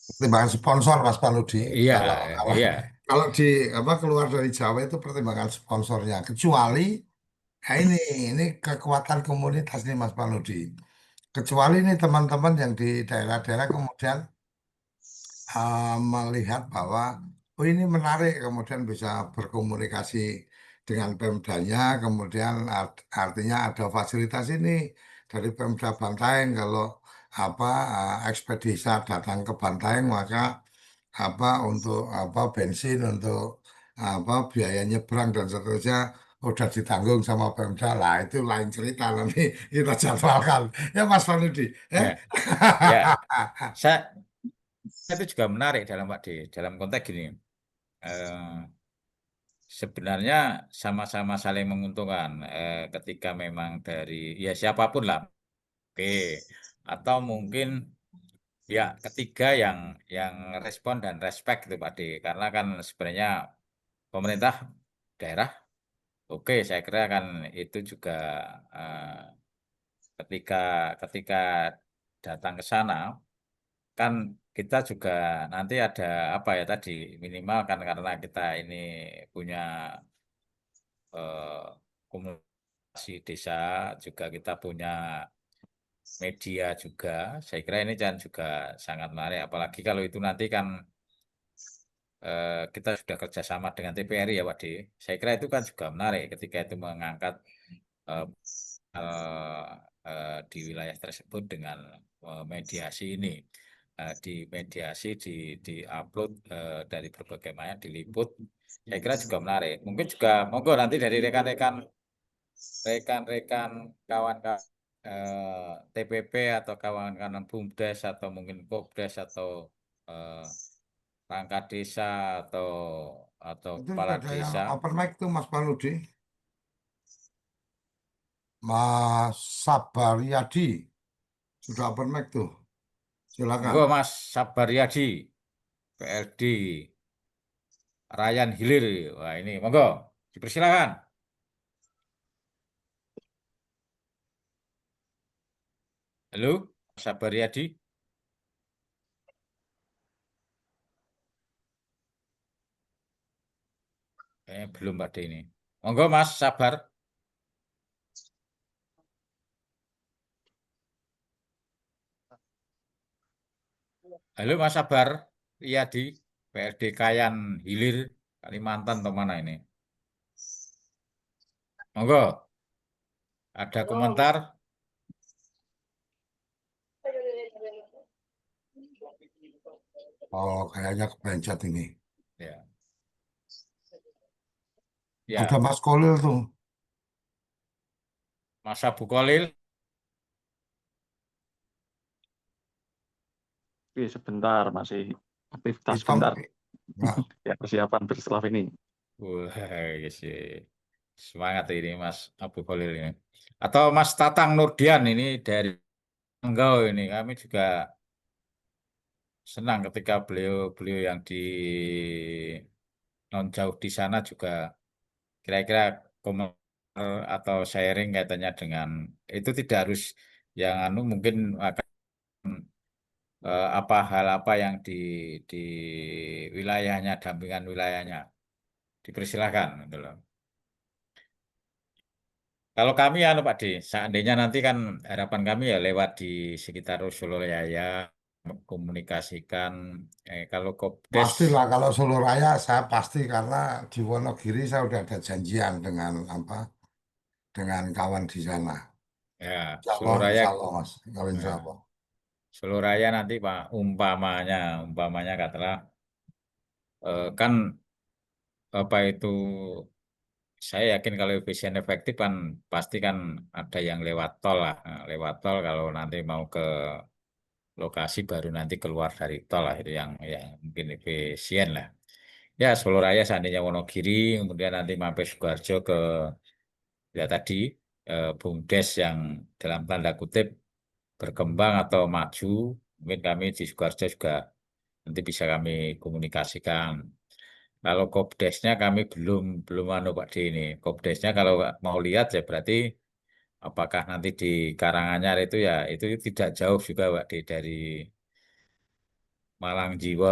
Pertimbangan sponsor Mas Panudi. Iya, Kalau kalau iya, kalau di keluar dari Jawa itu pertimbangan sponsornya. Kecuali ini kekuatan komunitas nih Mas Panudi. Kecuali nih teman-teman yang di daerah-daerah kemudian melihat bahwa oh ini menarik, kemudian bisa berkomunikasi dengan Pemdanya, kemudian artinya ada fasilitas ini dari Pemda Bantaeng kalau apa ekspedisi datang ke Bantaeng maka untuk bensin untuk biaya nyebrang dan seterusnya udah ditanggung sama Pemda lah, itu lain cerita nanti kita jadwalkan ya Mas Fanudi. ya, ya. Saya itu juga menarik dalam konteks gini. Eh, Sebenarnya sama-sama saling menguntungkan ketika memang dari ya siapapun lah, oke, atau mungkin ya ketiga yang respon dan respect itu Pak D. Karena kan sebenarnya pemerintah daerah, oke, saya kira kan itu juga eh, ketika ketika datang ke sana kan kita juga nanti ada apa ya tadi minimal kan karena kita ini punya eh, komunikasi desa juga kita punya media juga. Saya kira ini kan juga sangat menarik. Apalagi kalau itu nanti kan kita sudah kerjasama dengan TPRI ya Pak D. Saya kira itu kan juga menarik ketika itu mengangkat eh, di wilayah tersebut dengan mediasi ini. Di mediasi, di upload dari berbagai macam, diliput. Saya kira juga menarik. Mungkin juga monggo nanti dari rekan-rekan kawan-kawan TPP atau kawan-kawan BUMDes atau mungkin KOPDes atau eh, perangkat desa atau Itu kepala sudah ada yang desa. open mic tuh Mas Panudi. Mas Sabaryadi sudah open mic tuh. Silakan. Monggo Mas Sabaryadi, PLD Rayan Hilir. Wah ini monggo dipersilakan. Halo, Mas Sabaryadi. Belum Pak D ini. Monggo Mas sabar. Halo Mas Sabar, iya di PLD Kayan Hilir, Kalimantan atau mana ini? Monggo, ada komentar? Oh, kayaknya kepencet ini. Ya, Ada ya, Mas Kolil tuh. Mas Abu Kolil, Oke, sebentar masih aktivitas Hitam. sebentar Nah, ya persiapan bersetelah ini. wah, sih. Semangat ini Mas Abu Kolil ini. Atau Mas Tatang Nurdian ini dari Enggau ini, kami juga senang ketika beliau yang di non jauh di sana juga kira-kira komentar atau sharing kaitannya dengan itu tidak harus yang mungkin akan apa hal apa yang di wilayahnya dampingan wilayahnya dipersilahkan gitu loh. Kalau kami Pak D, seandainya nanti kan harapan kami ya lewat di sekitar Soloyaya komunikasikan kalau Kopdes pastilah kalau Solo Raya saya pasti karena di Wonogiri saya udah ada janjian dengan dengan kawan di sana. ya Insya Soloraya Allah Mas. Kalau insya eh, Allah. Soloraya nanti Pak umpamanya katakanlah kan apa itu saya yakin kalau efisien efektif kan pasti kan ada yang lewat tol lah. Nah, lewat tol kalau nanti mau ke lokasi baru nanti keluar dari tol lah itu yang mungkin efisien lah. Ya Solo Raya seandainya Wonogiri kemudian nanti mampir Sukoharjo ke ya tadi BUMDes yang dalam tanda kutip berkembang atau maju mungkin kami di Sukoharjo juga nanti bisa kami komunikasikan. Kalau Kopdesnya kami belum belum Pak D ini. Kopdesnya kalau mau lihat ya berarti apakah nanti di Karanganyar itu ya itu tidak jauh juga Pak D dari Malang Jiwo,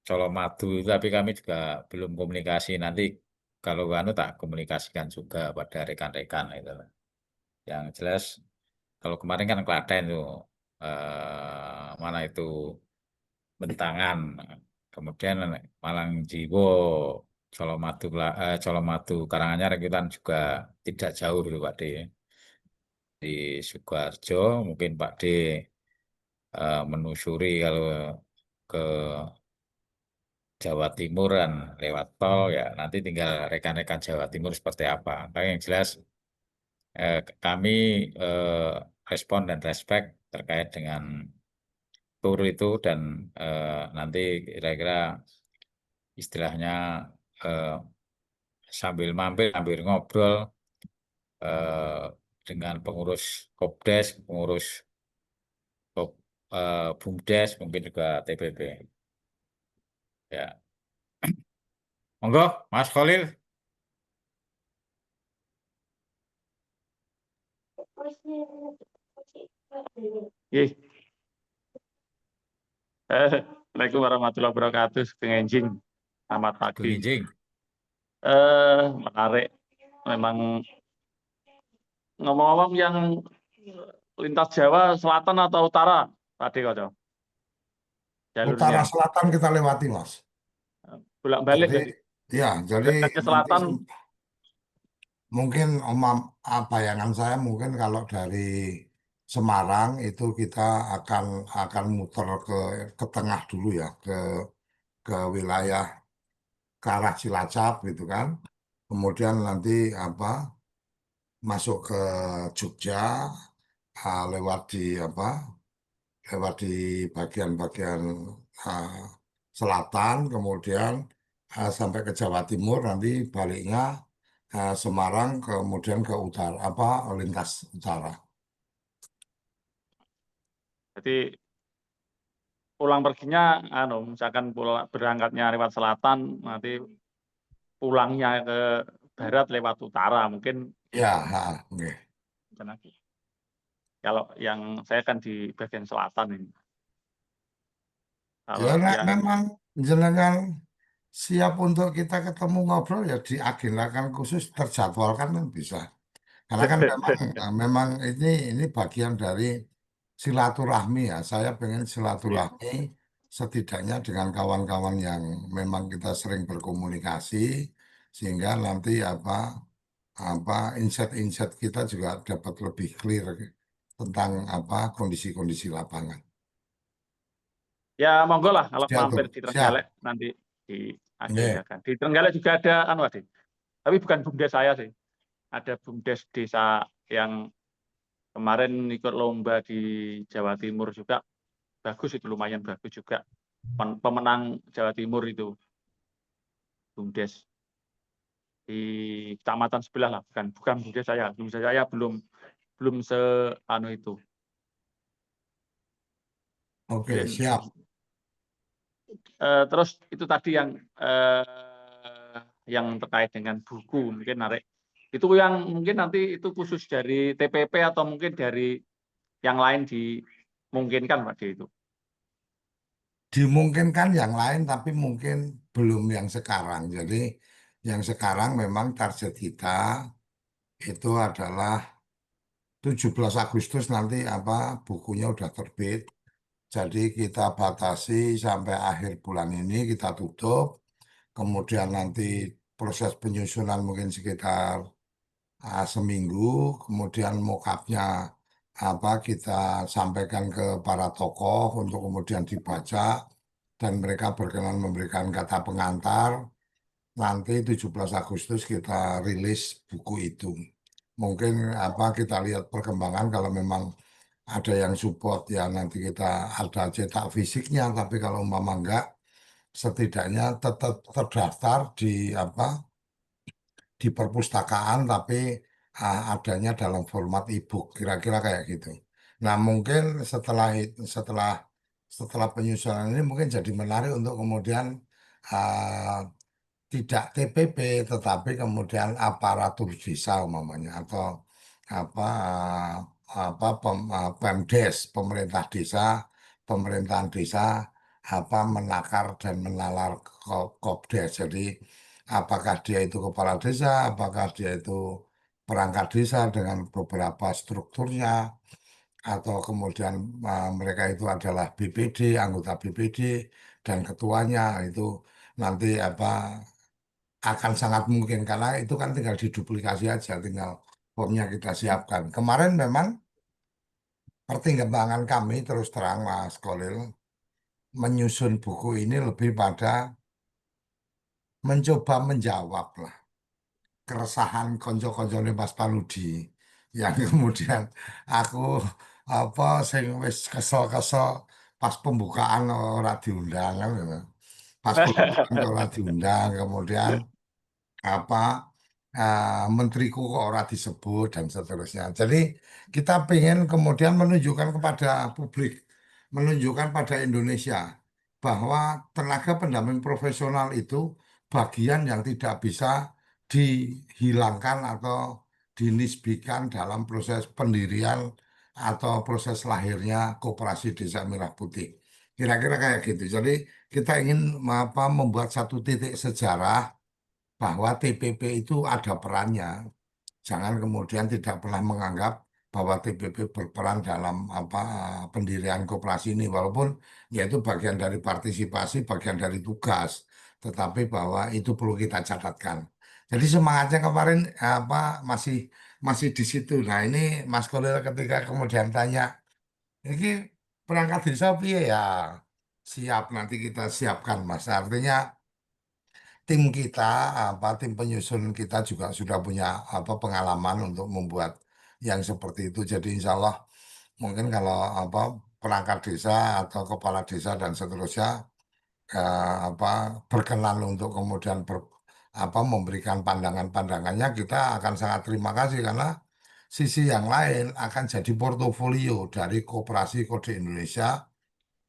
Colomadu itu tapi kami juga belum komunikasi nanti kalau tak komunikasikan juga pada rekan-rekan itu. Yang jelas kalau kemarin kan Klaten tuh mana itu Bentangan, kemudian Malang Jiwo, Colomadu, Karanganyar itu kan juga tidak jauh gitu Pak D. Di Sukoharjo mungkin Pak D menelusuri kalau ke Jawa Timur kan lewat tol ya nanti tinggal rekan-rekan Jawa Timur seperti apa. Tapi yang jelas kami eh, respon dan respect terkait dengan tur itu dan nanti kira-kira istilahnya eh, sambil mampir, sambil ngobrol eh, dengan pengurus Kopdes, pengurus BUMDes, mungkin juga TPB. Ya, monggo, Mas Khalil. Oke. Assalamualaikum warahmatullahi wabarakatuh. Pengenjing. Selamat pagi. Gunjing. Menarik. Memang ngomong-ngomong yang lintas Jawa Selatan atau Utara tadi kok Utara jalurnya selatan kita lewati Mas. bolak-balik Jadi jadi ya, jadi berangkat ke nanti selatan. mungkin bayangan saya mungkin kalau dari Semarang itu kita akan muter ke tengah dulu ya ke wilayah ke arah Cilacap gitu kan. Kemudian nanti masuk ke Jogja lewat di lewat di bagian-bagian ah, selatan, kemudian sampai ke Jawa Timur, nanti baliknya Semarang, kemudian ke utara, lintas utara. Jadi pulang perginya misalkan berangkatnya lewat selatan, nanti pulangnya ke barat lewat utara mungkin. Ya, oke. Kalau yang saya kan di bagian selatan ini. Ya, Kalau yang memang jenengan siap untuk kita ketemu ngobrol ya diagendakan khusus terjadwalkan kan bisa. Karena kan memang ini bagian dari silaturahmi ya. Saya pengen Iya. silaturahmi setidaknya dengan kawan-kawan yang memang kita sering berkomunikasi sehingga nanti apa insight-insight kita juga dapat lebih clear tentang kondisi-kondisi lapangan. Ya monggo lah kalau Siap, mampir di siap. Trenggalek nanti Nggih. diagendakan. Di Trenggalek juga ada anu Ade. Tapi bukan BUMDes saya sih. Ada BUMDes desa yang kemarin ikut lomba di Jawa Timur juga. Bagus itu, lumayan bagus juga. Pemenang Jawa Timur itu BUMDes di kecamatan sebelah lah, bukan BUMDes saya. BUMDes saya belum anu itu. Oke, Mungkin siap. terus itu tadi yang terkait dengan buku mungkin narik itu yang mungkin nanti itu khusus dari TPP atau mungkin dari yang lain dimungkinkan Pak itu. Dimungkinkan yang lain tapi mungkin belum yang sekarang. Jadi yang sekarang memang target kita itu adalah 17 Agustus nanti bukunya udah terbit. Jadi kita batasi sampai akhir bulan ini kita tutup. Kemudian nanti proses penyusunan mungkin sekitar seminggu. Kemudian mockupnya kita sampaikan ke para tokoh untuk kemudian dibaca dan mereka berkenan memberikan kata pengantar. Nanti 17 Agustus kita rilis buku itu. Mungkin kita lihat perkembangan kalau memang ada yang support ya nanti kita ada cetak fisiknya, tapi kalau umpama enggak setidaknya tetap terdaftar di perpustakaan tapi adanya dalam format e-book kira-kira kayak gitu. Nah, mungkin setelah setelah penyusunan ini mungkin jadi menarik untuk kemudian ah, tidak TPP tetapi kemudian aparatur desa umpamanya atau apa Pemdes, pemerintah desa, pemerintahan desa menakar dan menalar Kopdes. Jadi apakah dia itu kepala desa, apakah dia itu perangkat desa dengan beberapa strukturnya atau kemudian mereka itu adalah BPD, anggota BPD dan ketuanya itu nanti akan sangat mungkin karena itu kan tinggal diduplikasi aja, tinggal formnya kita siapkan. Kemarin memang pertimbangan kami terus terang Mas Kolil menyusun buku ini lebih pada mencoba menjawab lah keresahan konco-koncone Mas Paludi yang kemudian aku sing wis kesel-kesel pas pembukaan ora diundang kan gitu. Pas pembukaan ora diundang kemudian apa menteriku kok ora disebut dan seterusnya. Jadi kita pengen kemudian menunjukkan kepada publik, menunjukkan pada Indonesia bahwa tenaga pendamping profesional itu bagian yang tidak bisa dihilangkan atau dinisbikan dalam proses pendirian atau proses lahirnya Koperasi Desa Merah Putih. Kira-kira kayak gitu. Jadi kita ingin membuat satu titik sejarah bahwa TPP itu ada perannya. Jangan kemudian tidak pernah menganggap bahwa TPP berperan dalam pendirian koperasi ini, walaupun ya itu bagian dari partisipasi, bagian dari tugas, tetapi bahwa itu perlu kita catatkan. Jadi semangatnya kemarin masih masih di situ. Nah ini Mas Kolil ketika kemudian tanya, ini perangkat desa piye ya? Siap nanti kita siapkan Mas. Artinya tim kita, tim penyusun kita juga sudah punya pengalaman untuk membuat yang seperti itu. Jadi insya Allah mungkin kalau perangkat desa atau kepala desa dan seterusnya apa berkenan untuk kemudian memberikan pandangan-pandangannya, kita akan sangat terima kasih karena sisi yang lain akan jadi portofolio dari Koperasi Kode Indonesia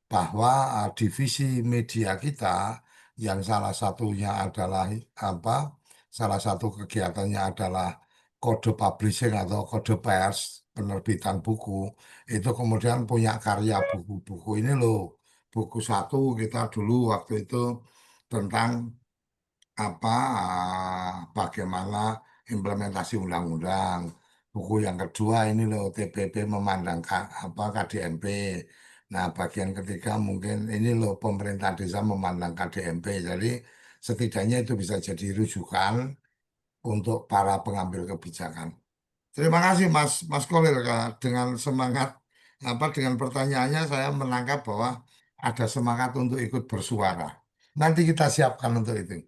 bahwa divisi media kita yang salah satunya adalah apa salah satu kegiatannya adalah kode publishing atau kode pers penerbitan buku itu kemudian punya karya buku-buku ini loh buku satu kita dulu waktu itu tentang bagaimana implementasi undang-undang. Buku yang kedua ini loh TPP memandang KDMP. Nah, bagian ketiga mungkin ini loh pemerintah desa memandang KDMP. Jadi setidaknya itu bisa jadi rujukan untuk para pengambil kebijakan. Terima kasih Mas Kolil Kak. Dengan semangat dengan pertanyaannya saya menangkap bahwa ada semangat untuk ikut bersuara. Nanti kita siapkan untuk itu.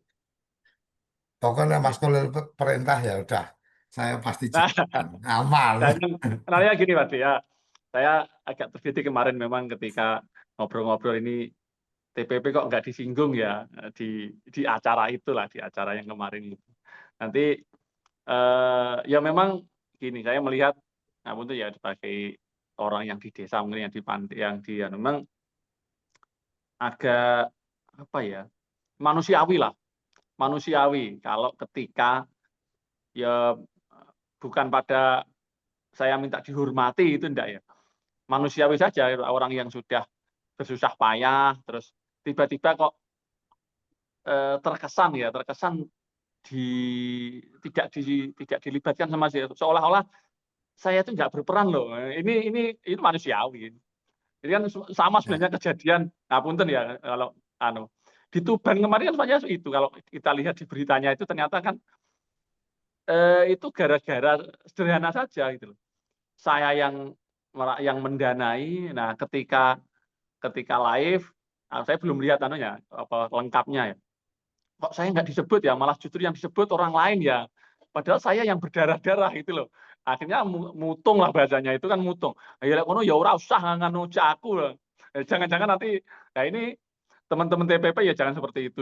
Pokoknya Mas Kolil perintah ya udah, saya pasti Nah, jalan. Aman. dan kenalnya gini Pak ya, saya agak tergelitik kemarin memang ketika ngobrol-ngobrol ini TPP kok nggak disinggung ya di acara itulah, di acara yang kemarin itu. Nanti ya memang gini, saya melihat, namun itu ya sebagai orang yang di desa mungkin yang di pantai, yang di ya, memang agak apa ya, manusiawi lah, manusiawi kalau ketika ya bukan pada saya minta dihormati itu enggak ya, manusiawi saja orang yang sudah bersusah payah terus tiba-tiba kok terkesan tidak dilibatkan sama saya, seolah-olah saya itu nggak berperan loh. Ini manusiawi. Jadi kan sama sebenarnya kejadian, punten ya kalau di Tuban kemarin kan sebenarnya itu kalau kita lihat di beritanya itu ternyata kan itu gara-gara sederhana saja gitu loh. Saya yang mendanai, nah ketika live, saya belum lihat lengkapnya ya. Kok saya nggak disebut ya, malah justru yang disebut orang lain ya. Padahal saya yang berdarah-darah itu loh. Akhirnya mutung lah bahasanya, itu kan mutung. Ya kono ya ora usah nganu aku. Jangan-jangan nanti, nah ini teman-teman TPP ya jangan seperti itu.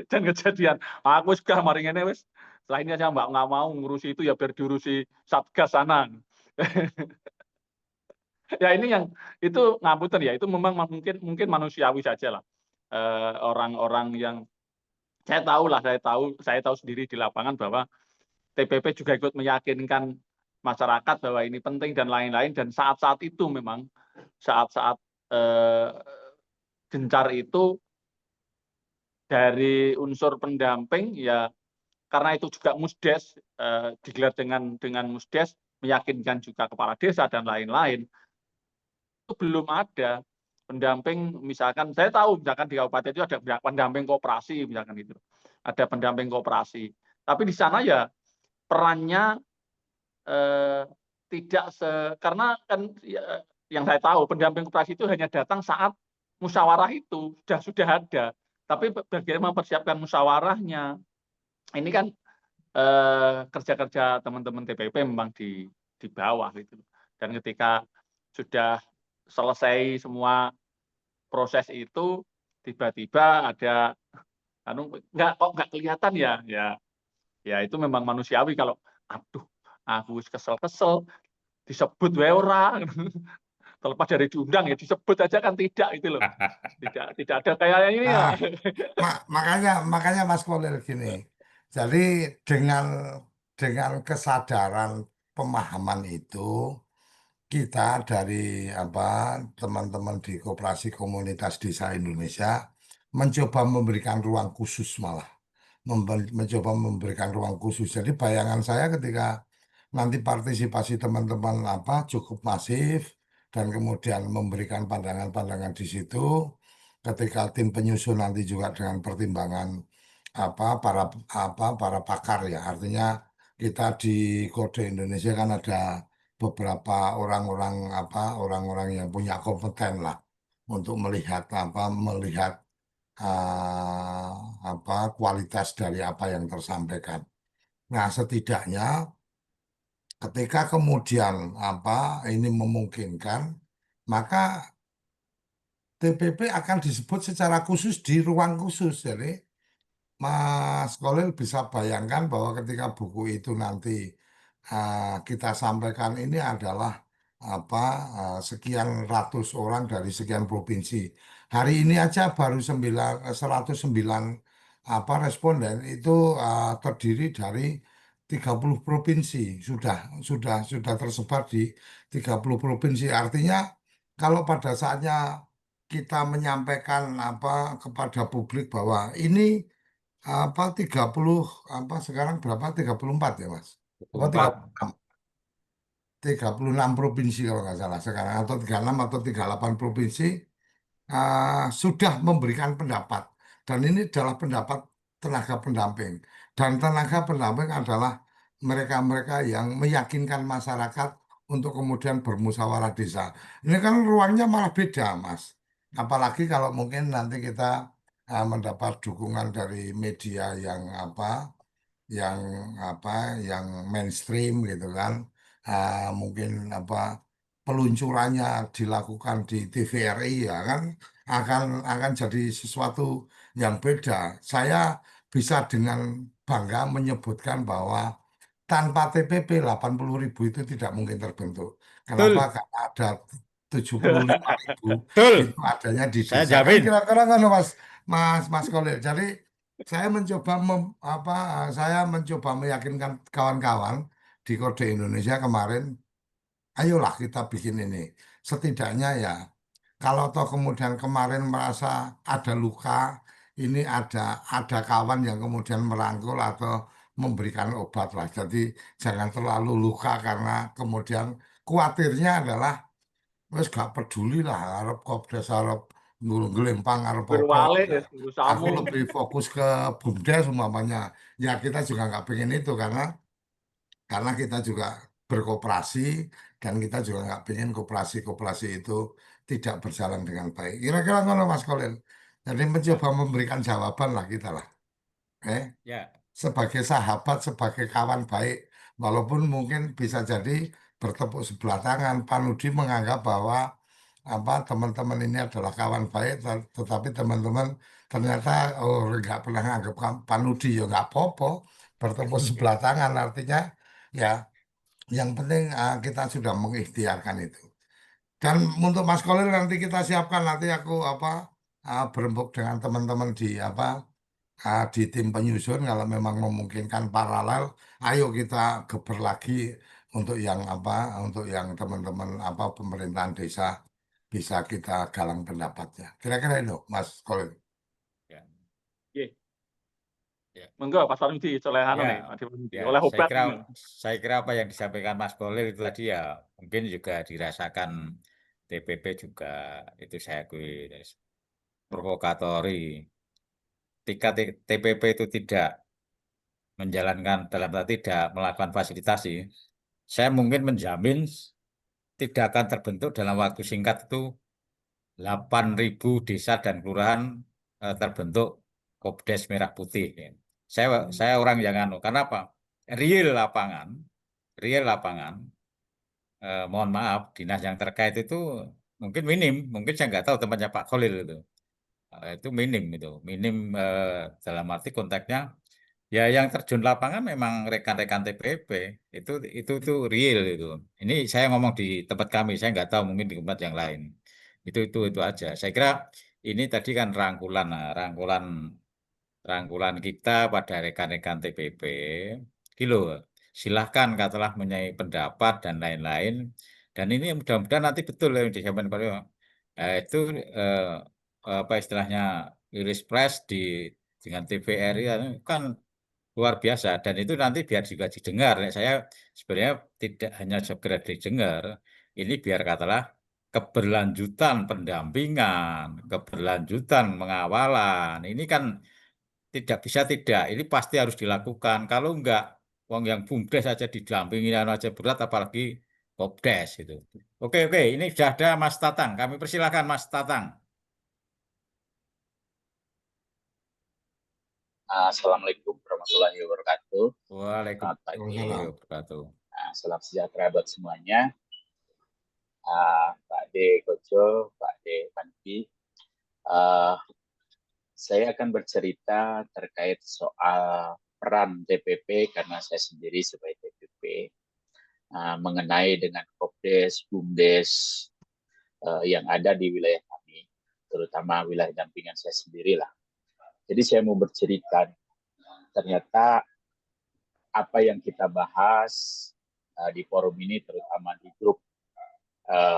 Dan kejadian, aku sudah mari ngene wis. Setelah ini aja Mbak nggak mau ngurusi itu ya biar diurusi Satgas sana. Ya ini yang itu ngapunten ya, itu memang mungkin manusiawi saja lah. Orang-orang yang saya tahu sendiri di lapangan bahwa TPP juga ikut meyakinkan masyarakat bahwa ini penting dan lain-lain, dan saat-saat itu memang saat-saat gencar itu dari unsur pendamping ya, karena itu juga musdes, digelar dengan musdes, meyakinkan juga kepala desa dan lain-lain, itu belum ada pendamping. Misalkan saya tahu misalkan di kabupaten itu ada pendamping koperasi misalkan itu, ada pendamping koperasi, tapi di sana ya perannya tidak karena kan ya, yang saya tahu pendamping koperasi itu hanya datang saat musyawarah itu sudah ada, tapi bagaimana mempersiapkan musyawarahnya ini kan kerja-kerja teman-teman TPP memang di bawah gitu. Dan ketika sudah selesai semua proses itu, tiba-tiba ada nggak kelihatan ya itu memang manusiawi kalau aduh aku kesel disebut wae ora. Terlepas dari diundang ya disebut aja kan tidak itu loh. Tidak ada kayak ini ya. Makanya Mas Kolil gini. Jadi dengan kesadaran pemahaman itu, kita dari teman-teman di Koperasi Komunitas Desa Indonesia mencoba memberikan ruang khusus, malah mencoba memberikan ruang khusus. Jadi bayangan saya ketika nanti partisipasi teman-teman cukup masif dan kemudian memberikan pandangan-pandangan di situ, ketika tim penyusun nanti juga dengan pertimbangan para pakar ya, artinya kita di Kode Indonesia kan ada beberapa orang-orang yang punya kompeten lah untuk melihat kualitas dari apa yang tersampaikan. Nah, setidaknya ketika kemudian ini memungkinkan, maka TPP akan disebut secara khusus di ruang khusus. Jadi Mas Kolil bisa bayangkan bahwa ketika buku itu nanti kita sampaikan ini adalah sekian ratus orang dari sekian provinsi. Hari ini aja baru 109 responden itu terdiri dari 30 provinsi, sudah tersebar di 30 provinsi. Artinya kalau pada saatnya kita menyampaikan kepada publik bahwa ini apa 30 apa sekarang berapa 34 ya Mas? Apa 4. 36 provinsi kalau nggak salah sekarang atau 36 atau 38 provinsi sudah memberikan pendapat dan ini adalah pendapat tenaga pendamping dan tenaga pendamping adalah mereka-mereka yang meyakinkan masyarakat untuk kemudian bermusyawarah desa. Ini kan ruangnya malah beda, Mas. Apalagi kalau mungkin nanti kita mendapat dukungan dari media yang apa yang mainstream gitu kan. Mungkin peluncurannya dilakukan di TVRI ya kan akan jadi sesuatu yang beda. Saya bisa dengan bangga menyebutkan bahwa tanpa TPP 80.000 itu tidak mungkin terbentuk. Kenapa? Betul, Karena ada 75.000 betul. itu adanya di Saya desa. Kan jamin. kira-kira kan Mas Kolil. Jadi saya mencoba saya mencoba meyakinkan kawan-kawan di Kode Indonesia kemarin, ayolah kita bikin ini. Setidaknya ya, kalau toh kemudian kemarin merasa ada luka, ini ada kawan yang kemudian merangkul atau memberikan obat lah. Jadi jangan terlalu luka karena kemudian khawatirnya adalah wes gak peduli lah Arab Kopdes Arab gelempang Arab apa. Berwale ya, guru Aku samu. lebih fokus ke BUMDes umpamanya. Ya kita juga nggak pengen itu karena kita juga berkooperasi dan kita juga nggak pengen kooperasi itu tidak berjalan dengan baik. Kira-kira ngono Mas Kolil. Jadi mencoba Ya, memberikan jawaban lah kita lah. Eh, ya, sebagai sahabat, sebagai kawan baik, walaupun mungkin bisa jadi bertepuk sebelah tangan. Panudi menganggap bahwa teman-teman ini adalah kawan baik, tetapi teman-teman ternyata nggak pernah anggap Panudi ya nggak apa-apa, bertepuk ya, sebelah tangan artinya ya yang penting kita sudah mengikhtiarkan itu. Dan untuk Mas Kolil nanti kita siapkan nanti aku berembuk dengan teman-teman di tim penyusun kalau memang memungkinkan paralel, ayo kita geber lagi untuk untuk yang teman-teman pemerintahan desa bisa kita galang pendapatnya. Kira-kira itu, Mas Kolil. ya, Oke, ya. monggo Pak Sarmudi oleh anu Ya, nih, Mas Sarmudi, ya, oleh saya obat kira nih. saya kira apa yang disampaikan Mas Kolil itu tadi ya mungkin juga dirasakan TPP juga itu saya akui provokatori. Ketika TPP itu tidak menjalankan dalam arti tidak melakukan fasilitasi, saya mungkin menjamin tidak akan terbentuk dalam waktu singkat itu 8.000 desa dan kelurahan terbentuk Kopdes Merah Putih. Saya orang yang anu, karena apa? Real lapangan, real lapangan, mohon maaf, dinas yang terkait itu mungkin minim, mungkin saya nggak tahu tempatnya Pak Khalil itu minim itu, minim dalam arti konteksnya. Ya, yang terjun lapangan memang rekan-rekan TPP itu real itu. Ini saya ngomong di tempat kami, saya nggak tahu mungkin di tempat yang lain. Itu aja. Saya kira ini tadi kan rangkulan, nah, rangkulan kita pada rekan-rekan TPP. Kilo, silahkan katalah menyai pendapat dan lain-lain. Dan ini mudah-mudahan nanti betul yang disampaikan Pak Rio. Itu eh, apa istilahnya rilis press dengan TVRI kan luar biasa dan itu nanti biar juga didengar. Nek saya sebenarnya tidak hanya sekedar didengar, ini biar katalah keberlanjutan pendampingan, keberlanjutan pengawalan. Ini kan tidak bisa tidak, ini pasti harus dilakukan. Kalau enggak, wong yang BUMDes saja didampingi aja berat, apalagi Kopdes itu. Oke, oke, ini sudah ada Mas Tatang. Kami persilakan Mas Tatang. Assalamualaikum warahmatullahi wabarakatuh. Selamat pagi. Waalaikumsalam. Wabarakatuh. Salam sejahtera buat semuanya. Pak De Koco, Pak De Panji. Saya akan bercerita terkait soal peran TPP karena saya sendiri sebagai TPP mengenai dengan Kopdes, BUMDes yang ada di wilayah kami, terutama wilayah dampingan saya sendirilah. Jadi saya mau bercerita, ternyata apa yang kita bahas di forum ini, terutama di grup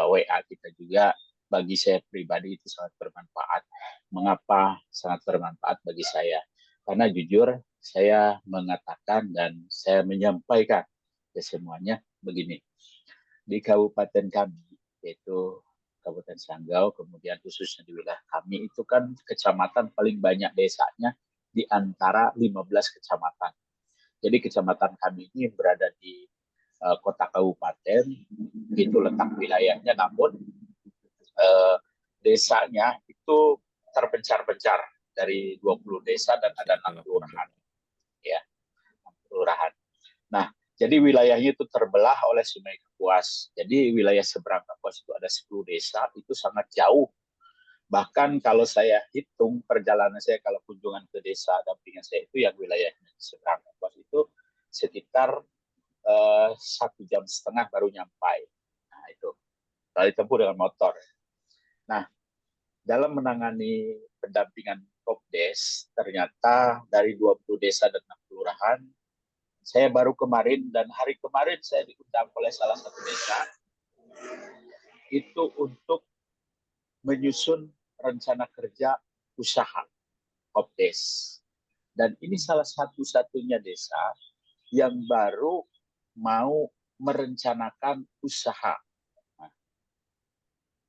WA kita juga, bagi saya pribadi itu sangat bermanfaat. Mengapa sangat bermanfaat bagi saya? Karena jujur saya mengatakan dan saya menyampaikan ke semuanya begini. Di kabupaten kami, yaitu Kabupaten Sanggau, kemudian khususnya di wilayah kami, itu kan kecamatan paling banyak desanya di antara 15 kecamatan. Jadi kecamatan kami ini berada di kota kabupaten, itu letak wilayahnya, namun desanya itu terpencar-pencar dari 20 desa dan ada 6 kelurahan. Ya, 6 kelurahan. Nah, jadi wilayahnya itu terbelah oleh Sungai Kapuas. Jadi wilayah seberang Kapuas itu ada 10 desa, itu sangat jauh. Bahkan kalau saya hitung perjalanan saya kalau kunjungan ke desa dampingan saya itu yang wilayahnya seberang Kapuas itu sekitar 1,5 jam baru nyampai. Nah, itu kalau ditempuh dengan motor. Nah, dalam menangani pendampingan Kopdes, ternyata dari 20 desa dan 6 kelurahan, saya baru kemarin dan hari kemarin saya diundang oleh salah satu desa itu untuk menyusun rencana kerja usaha Kopdes. Dan ini salah satu-satunya desa yang baru mau merencanakan usaha.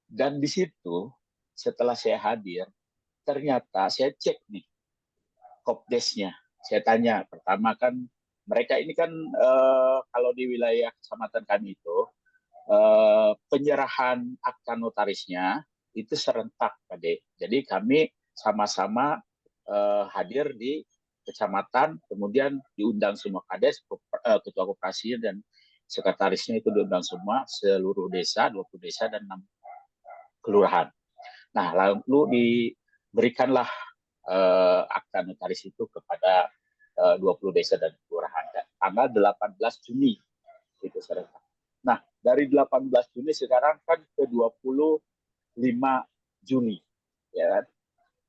Dan di situ setelah saya hadir, ternyata saya cek nih Kopdesnya. Saya tanya, pertama kan mereka ini kan kalau di wilayah kecamatan kami itu penyerahan akta notarisnya itu serentak, Pak De. Jadi kami sama-sama hadir di kecamatan, kemudian diundang semua kades, ketua koperasi dan sekretarisnya itu diundang semua, seluruh desa, 20 desa dan 6 kelurahan. Nah, lalu diberikanlah akta notaris itu kepada 20 desa dan kelurahan. Tanggal 18 Juni itu serentak. Nah, dari 18 Juni sekarang kan ke 25 Juni. Ya kan?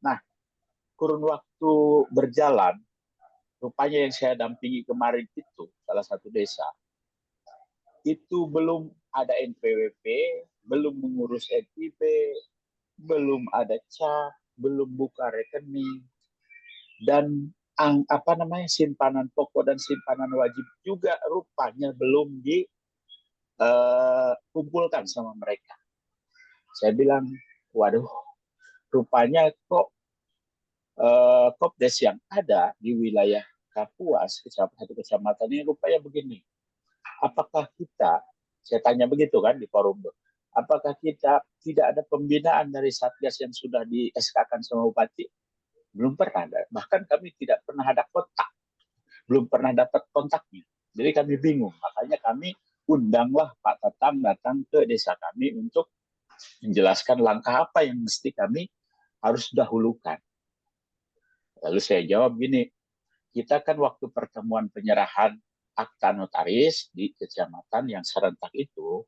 Nah, kurun waktu berjalan, rupanya yang saya dampingi kemarin itu, salah satu desa, itu belum ada NPWP, belum mengurus NIP, belum ada cak, belum buka rekening, dan simpanan pokok dan simpanan wajib juga rupanya belum dikumpulkan sama mereka. Saya bilang, waduh, rupanya kok Kopdes yang ada di wilayah Kapuas, satu kecamatan ini rupanya begini. Apakah kita, saya tanya begitu kan di forum, apakah kita tidak ada pembinaan dari Satgas yang sudah di SK-kan sama Bupati? Belum pernah ada. Bahkan kami tidak pernah ada kontak. Belum pernah dapat kontaknya. Jadi kami bingung. Makanya kami undanglah Pak Tatang datang ke desa kami untuk menjelaskan langkah apa yang mesti kami harus dahulukan. Lalu saya jawab gini, kita kan waktu pertemuan penyerahan akta notaris di kecamatan yang serentak itu,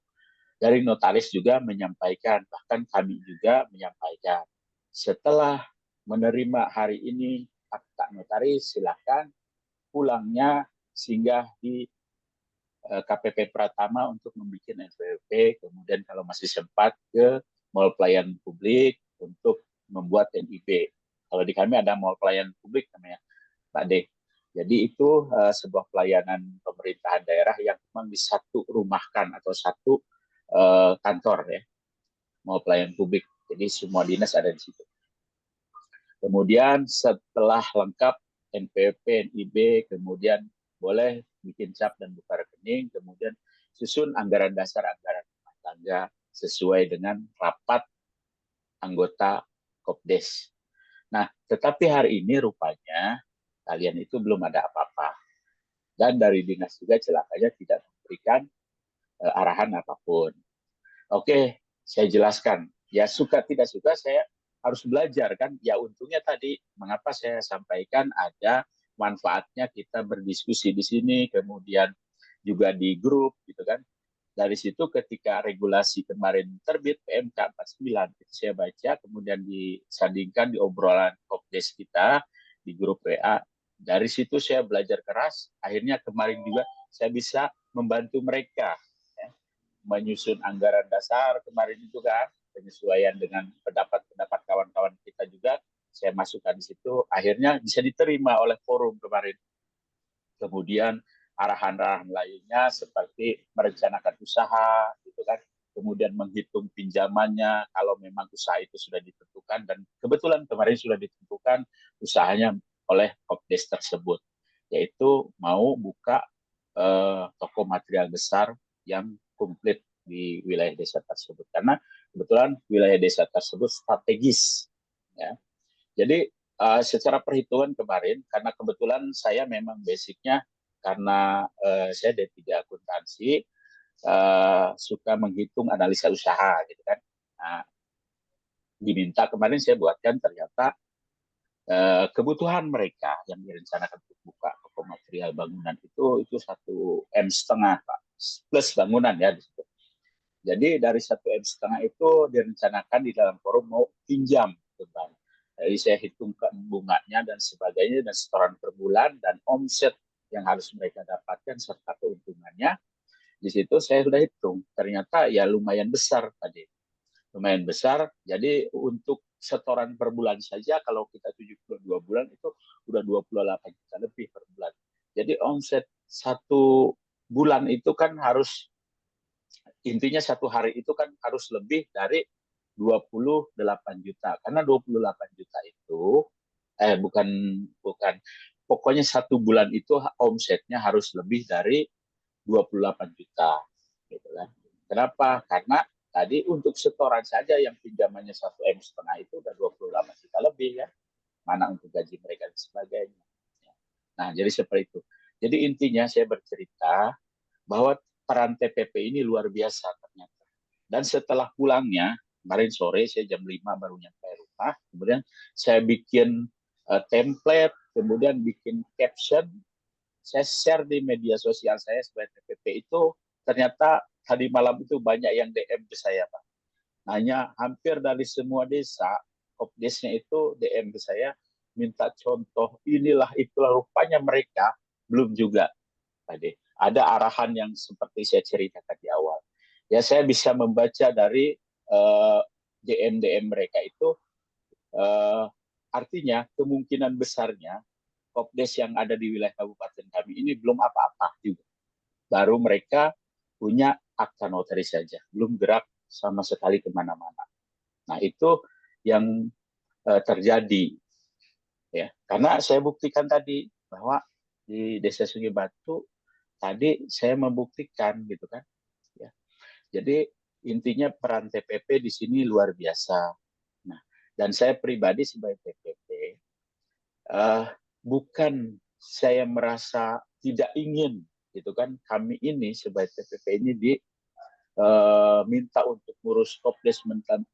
dari notaris juga menyampaikan, bahkan kami juga menyampaikan, setelah menerima hari ini akta notaris, silakan pulangnya singgah di KPP Pratama untuk membuat NPWP, kemudian kalau masih sempat ke Mall Pelayanan Publik untuk membuat NIP. Kalau di kami ada Mall Pelayanan Publik namanya, Pak De. Jadi itu sebuah pelayanan pemerintahan daerah yang memang disatu rumahkan atau satu kantor ya, Mall Pelayanan Publik. Jadi semua dinas ada di situ. Kemudian setelah lengkap NPWP, NIB, kemudian boleh bikin cap dan buka rekening, kemudian susun anggaran dasar anggaran rumah tangga sesuai dengan rapat anggota Kopdes. Nah, tetapi hari ini rupanya kalian itu belum ada apa-apa. Dan dari dinas juga celakanya tidak memberikan arahan apapun. Oke, saya jelaskan. Ya suka tidak suka saya harus belajar kan. Ya untungnya tadi mengapa saya sampaikan ada manfaatnya kita berdiskusi di sini, kemudian juga di grup gitu kan. Dari situ ketika regulasi kemarin terbit PMK 49 itu saya baca, kemudian disandingkan di obrolan Kopdes kita di grup WA. Dari situ saya belajar keras, akhirnya kemarin juga saya bisa membantu mereka ya, menyusun anggaran dasar kemarin itu kan, penyesuaian dengan pendapat-pendapat kawan-kawan kita juga saya masukkan di situ, akhirnya bisa diterima oleh forum kemarin. Kemudian arahan-arahan lainnya seperti merencanakan usaha, gitu kan. Kemudian menghitung pinjamannya kalau memang usaha itu sudah ditentukan, dan kebetulan kemarin sudah ditentukan usahanya oleh Kopdes tersebut, yaitu mau buka toko material besar yang komplit di wilayah desa tersebut, karena kebetulan wilayah desa tersebut strategis, ya. Jadi secara perhitungan kemarin, karena kebetulan saya memang basicnya karena saya D3 akuntansi, suka menghitung analisa usaha, gitu kan. Nah, diminta kemarin saya buatkan, ternyata kebutuhan mereka yang direncanakan untuk buka toko material bangunan itu 1,5 M, Pak, plus bangunan ya di situ. Jadi dari 1,5 M itu direncanakan di dalam forum mau pinjam ke bank. Jadi saya hitung bunganya dan sebagainya, dan setoran per bulan dan omset yang harus mereka dapatkan serta keuntungannya. Di situ saya sudah hitung, ternyata ya lumayan besar tadi. Lumayan besar, jadi untuk setoran per bulan saja kalau kita 72 bulan itu udah 28 juta lebih per bulan. Jadi omset satu bulan itu kan harus, intinya satu hari itu kan harus lebih dari 28 juta. Karena 28 juta itu, bukan, pokoknya satu bulan itu omsetnya harus lebih dari 28 juta. Gitu kan. Kenapa? Karena tadi untuk setoran saja yang pinjamannya 1,5 M itu udah 28 juta lebih ya. Mana untuk gaji mereka dan sebagainya. Nah, jadi seperti itu. Jadi intinya saya bercerita bahwa peran TPP ini luar biasa ternyata. Dan setelah pulangnya, kemarin sore saya jam 5 baru nyampe rumah, kemudian saya bikin template, kemudian bikin caption, saya share di media sosial saya sebagai TPP itu, ternyata tadi malam itu banyak yang DM ke saya, Pak. Hanya hampir dari semua desa, Kopdesnya itu DM ke saya, minta contoh, inilah itulah, rupanya mereka belum juga tadi. Ada arahan yang seperti saya ceritakan di awal. Ya, saya bisa membaca dari DM mereka itu, artinya kemungkinan besarnya Kopdes yang ada di wilayah kabupaten kami ini belum apa-apa juga. Baru mereka punya akta notaris saja, belum gerak sama sekali kemana-mana. Nah, itu yang terjadi. Ya, karena saya buktikan tadi bahwa di Desa Sungai Batu tadi saya membuktikan, gitu kan. Ya. Jadi intinya peran TPP di sini luar biasa. Nah, dan saya pribadi sebagai TPP, bukan saya merasa tidak ingin, gitu kan, kami ini sebagai TPP ini minta untuk ngurus Kopdes,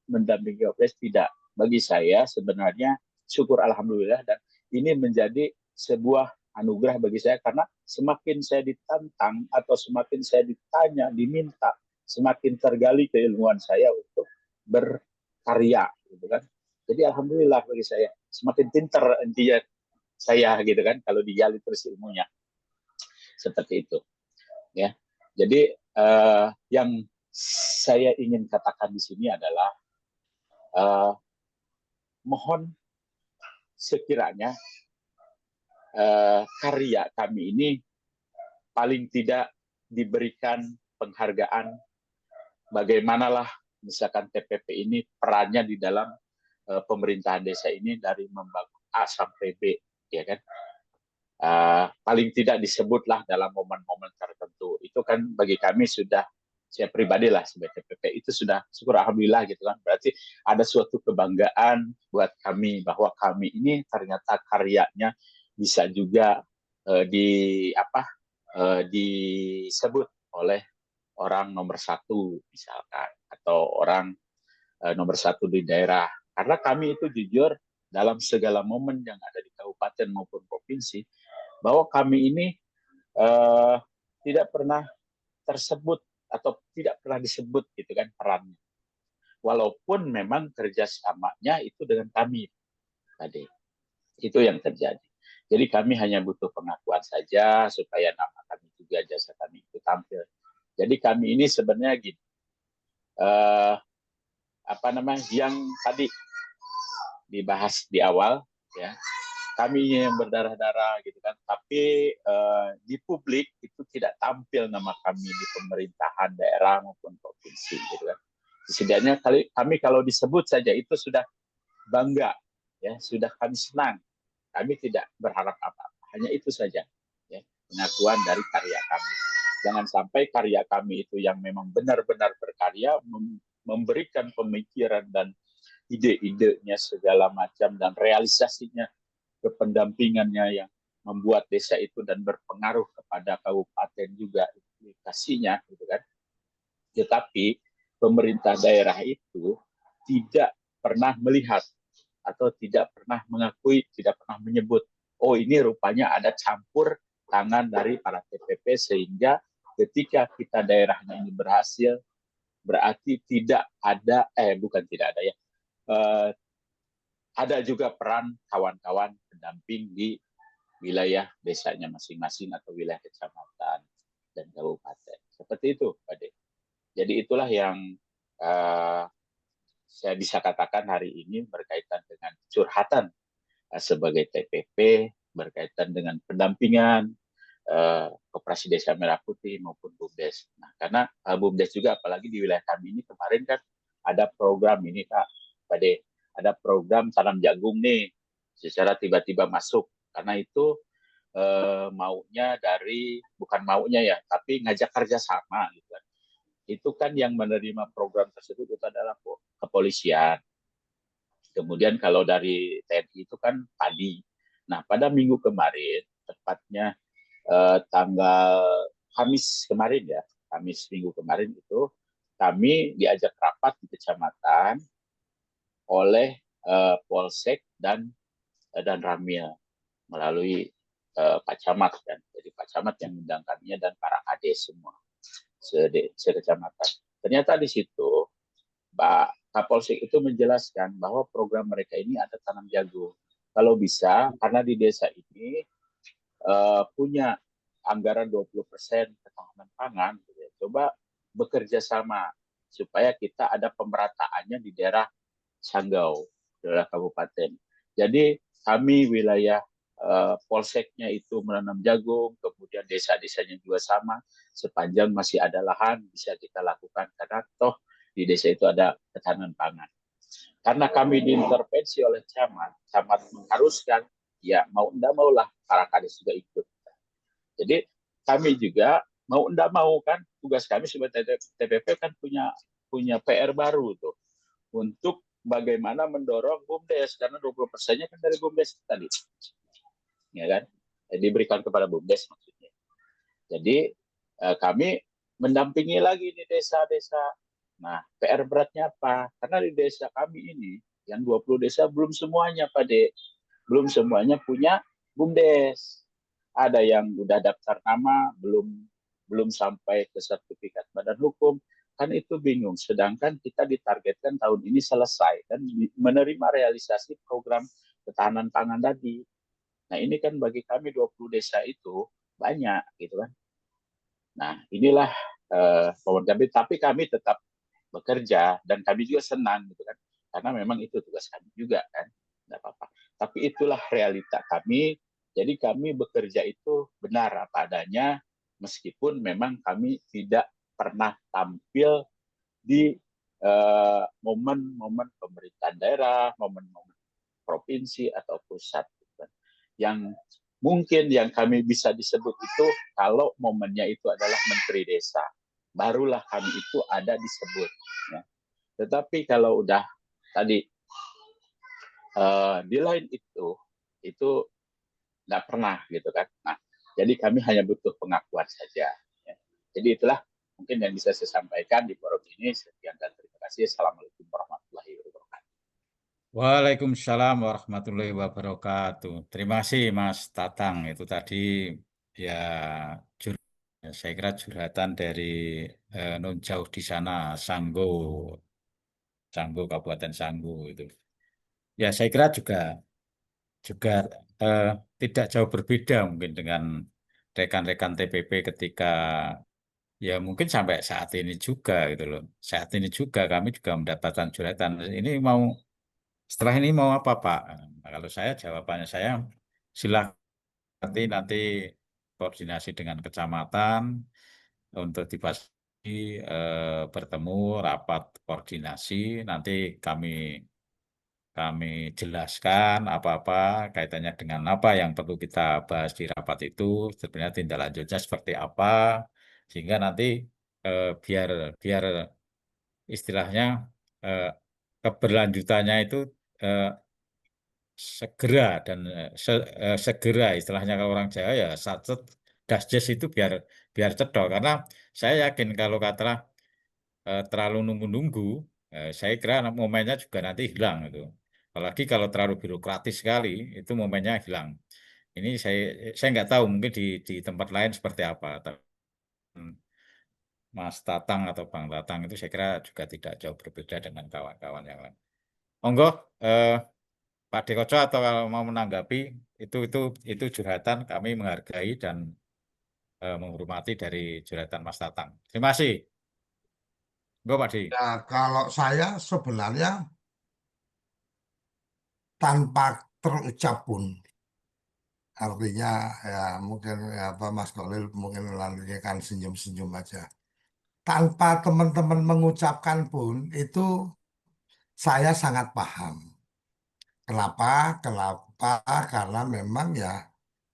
mendampingi Kopdes, tidak. Bagi saya sebenarnya syukur alhamdulillah, dan ini menjadi sebuah anugerah bagi saya, karena semakin saya ditantang atau semakin saya ditanya, diminta, semakin tergali keilmuan saya untuk berkarya, gitu kan. Jadi alhamdulillah bagi saya, semakin pintar intinya saya, gitu kan, kalau digali terus ilmunya. Seperti itu. Ya. Jadi yang saya ingin katakan di sini adalah mohon sekiranya karya kami ini paling tidak diberikan penghargaan, bagaimanalah misalkan TPP ini perannya di dalam pemerintahan desa ini dari membangun A sampai B, ya kan. Paling tidak disebutlah dalam momen-momen tertentu. Itu kan bagi kami sudah, saya pribadi lah sebagai TPP itu sudah syukur alhamdulillah, gitu kan. Berarti ada suatu kebanggaan buat kami bahwa kami ini ternyata karyanya bisa juga disebut oleh orang nomor satu misalkan, atau orang nomor satu di daerah. Karena kami itu jujur dalam segala momen yang ada di kabupaten maupun provinsi, bahwa kami ini tidak pernah tersebut atau tidak pernah disebut, gitu kan, perannya. Walaupun memang kerjasamanya itu dengan kami tadi. Itu yang terjadi. Jadi kami hanya butuh pengakuan saja supaya nama kami juga, jasa kami itu tampil. Jadi kami ini sebenarnya gini, yang tadi dibahas di awal, ya. Kami yang berdarah-darah gitu kan, tapi di publik itu tidak tampil nama kami di pemerintahan daerah maupun provinsi gitu kan. Setidaknya kami kalau disebut saja itu sudah bangga, ya, sudah kami senang. Kami tidak berharap apa-apa, hanya itu saja, ya, pengakuan dari karya kami. Jangan sampai karya kami itu yang memang benar-benar berkarya, memberikan pemikiran dan ide-idenya segala macam dan realisasinya kependampingannya yang membuat desa itu dan berpengaruh kepada kabupaten juga implikasinya gitu kan. Tetapi pemerintah daerah itu tidak pernah melihat atau tidak pernah mengakui, tidak pernah menyebut, oh ini rupanya ada campur tangan dari para TPP sehingga ketika kita daerahnya ini berhasil berarti tidak ada bukan tidak ada ya, ada juga peran kawan-kawan pendamping di wilayah desanya masing-masing atau wilayah kecamatan dan kabupaten. Seperti itu, Pak De. Jadi itulah yang saya bisa katakan hari ini berkaitan dengan curhatan sebagai TPP, berkaitan dengan pendampingan Koperasi Desa Merah Putih maupun BUMDes. Nah, karena BUMDes juga apalagi di wilayah kami ini kemarin kan ada program ini Pak De, ada program tanam jagung nih secara tiba-tiba masuk karena itu maunya dari bukan maunya ya tapi ngajak kerjasama gitu kan. Itu kan yang menerima program tersebut itu adalah kepolisian. Kemudian kalau dari TNI itu kan Padi. Nah pada minggu kemarin tepatnya tanggal Kamis kemarin ya, Kamis minggu kemarin itu kami diajak rapat di kecamatan oleh Polsek dan Ramil melalui Pak Camat kan. Jadi Pak Camat yang mengundang kami dan para kades semua sekecamatan. Ternyata di situ Pak Kapolsek itu menjelaskan bahwa program mereka ini ada tanam jagung. Kalau bisa, karena di desa ini punya anggaran 20% ketahanan pangan, gitu ya. Coba bekerja sama supaya kita ada pemerataannya di daerah Sanggau, daerah kabupaten. Jadi kami wilayah polseknya itu menanam jagung, kemudian desa-desanya juga sama, sepanjang masih ada lahan bisa kita lakukan karena toh di desa itu ada ketahanan pangan. Karena kami diintervensi oleh camat mengharuskan, ya mau enggak maulah para kades juga ikut. Jadi kami juga mau enggak mau kan tugas kami sebagai TPP kan punya PR baru tuh untuk bagaimana mendorong BUMDes karena 20%-nya kan dari BUMDes tadi. Ya kan? Diberikan kepada BUMDes maksudnya. Jadi kami mendampingi lagi di desa-desa. Nah, PR beratnya apa? Karena di desa kami ini yang 20 desa belum semuanya Pak De. Belum semuanya punya BUMDes. Ada yang udah daftar nama, belum sampai ke sertifikat badan hukum, kan itu bingung. Sedangkan kita ditargetkan tahun ini selesai dan menerima realisasi program ketahanan pangan tadi. Nah ini kan bagi kami 20 desa itu banyak gitu kan. Nah inilah tapi kami tetap bekerja dan kami juga senang gitu kan. Karena memang itu tugas kami juga kan. Tidak apa-apa. Tapi itulah realita kami. Jadi kami bekerja itu benar apa adanya meskipun memang kami tidak pernah tampil di momen-momen pemerintahan daerah, momen-momen provinsi atau pusat. Yang mungkin yang kami bisa disebut itu kalau momennya itu adalah menteri desa, barulah kami itu ada disebut. Ya. Tetapi kalau udah tadi di lain itu nggak pernah gitu kan. Nah, jadi kami hanya butuh pengakuan saja. Ya. Jadi itulah mungkin yang bisa saya sampaikan di forum ini. Sekian dan terima kasih. Assalamualaikum warahmatullahi wabarakatuh. Waalaikumsalam warahmatullahi wabarakatuh. Terima kasih Mas Tatang. Itu tadi ya saya kira curhatan dari non jauh di sana, Sanggo, Kabupaten Sanggo itu. Ya saya kira juga tidak jauh berbeda mungkin dengan rekan-rekan TPP ketika ya mungkin sampai saat ini juga gitu loh. Saat ini juga kami juga mendapatkan curhatan. Ini mau setelah ini mau apa Pak? Nah, kalau saya jawabannya saya silakan nanti koordinasi dengan kecamatan untuk dibahas bertemu rapat koordinasi, nanti kami jelaskan apa-apa kaitannya dengan apa yang perlu kita bahas di rapat itu, sebenarnya tindak lanjutnya seperti apa, sehingga nanti biar biar istilahnya eh, keberlanjutannya itu eh, segera dan segera, istilahnya kalau orang Jawa ya satset dasjes itu biar biar cedok, karena saya yakin kalau katalah terlalu nunggu-nunggu, saya kira momennya juga nanti hilang itu. Apalagi kalau terlalu birokratis sekali, itu momennya hilang. Ini saya nggak tahu, mungkin di tempat lain seperti apa. Mas Tatang atau Bang Tatang itu saya kira juga tidak jauh berbeda dengan kawan-kawan yang lain. Monggo, eh, Pak Dekoco, atau kalau mau menanggapi itu curhatan, kami menghargai dan menghormati dari curhatan Mas Tatang. Terima kasih. Monggo Pak Di. Ya, kalau saya sebenarnya tanpa terucap pun, artinya ya mungkin ya, apa Mas Kolil mungkin nanti kan senyum-senyum aja. Tanpa teman-teman mengucapkan pun itu saya sangat paham. Kenapa? Kenapa? Karena memang ya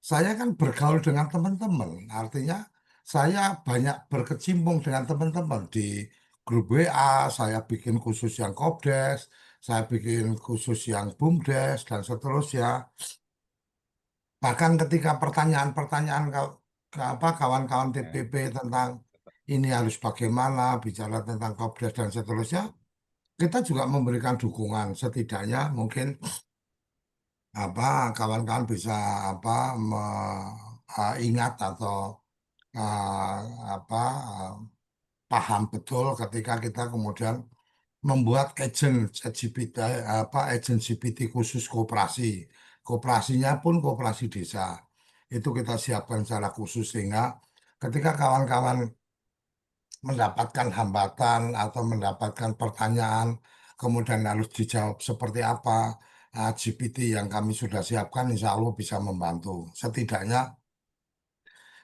saya kan bergaul dengan teman-teman. Artinya saya banyak berkecimpung dengan teman-teman di grup WA. Saya bikin khusus yang Kopdes, saya bikin khusus yang BUMDes dan seterusnya. Bahkan ketika pertanyaan-pertanyaan apa kawan-kawan TPP tentang ini harus bagaimana, bicara tentang Kopdes dan seterusnya, kita juga memberikan dukungan. Setidaknya mungkin apa kawan-kawan bisa apa ingat atau eh, apa eh, paham betul ketika kita kemudian membuat agent LGBT apa agent CPT khusus koperasi. Koperasinya pun koperasi desa. Itu kita siapkan secara khusus sehingga ketika kawan-kawan mendapatkan hambatan atau mendapatkan pertanyaan kemudian harus dijawab seperti apa, GPT yang kami sudah siapkan insya Allah bisa membantu. Setidaknya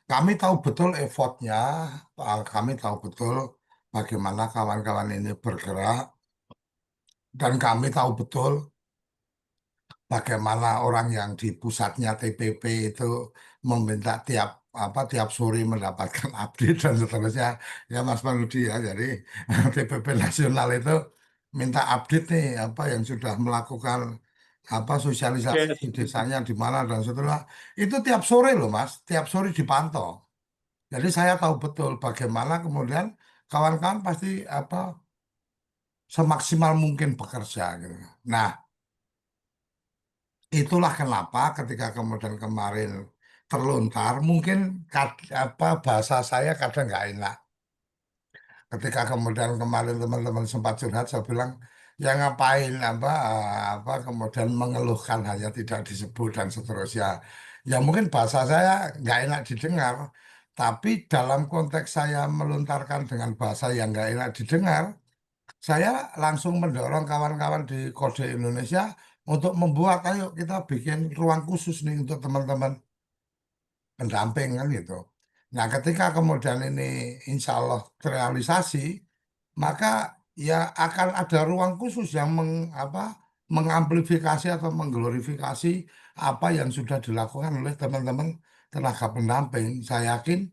kami tahu betul effortnya, kami tahu betul bagaimana kawan-kawan ini bergerak, dan kami tahu betul bagaimana orang yang di pusatnya TPP itu meminta tiap sore mendapatkan update dan seterusnya. Ya Mas Panudi ya, jadi TPP nasional itu minta update nih apa yang sudah melakukan apa sosialisasi Yes. di desanya di mana dan seterusnya. Itu tiap sore loh Mas, tiap sore dipantau. Jadi saya tahu betul bagaimana kemudian kawan-kawan pasti apa semaksimal mungkin bekerja gitu. Nah, itulah kenapa ketika kemudian kemarin terlontar, mungkin apa bahasa saya kadang nggak enak. Ketika kemudian kemarin teman-teman sempat curhat, saya bilang ya ngapain apa kemudian mengeluhkan hanya tidak disebut dan seterusnya. Ya mungkin bahasa saya nggak enak didengar, tapi dalam konteks saya melontarkan dengan bahasa yang nggak enak didengar, saya langsung mendorong kawan-kawan di Kode Indonesia untuk membuat, ayo kita bikin ruang khusus nih untuk teman-teman pendamping kan gitu. Nah, ketika kemudian ini insya Allah terrealisasi, maka ya akan ada ruang khusus yang mengamplifikasi atau mengglorifikasi apa yang sudah dilakukan oleh teman-teman tenaga pendamping. Saya yakin,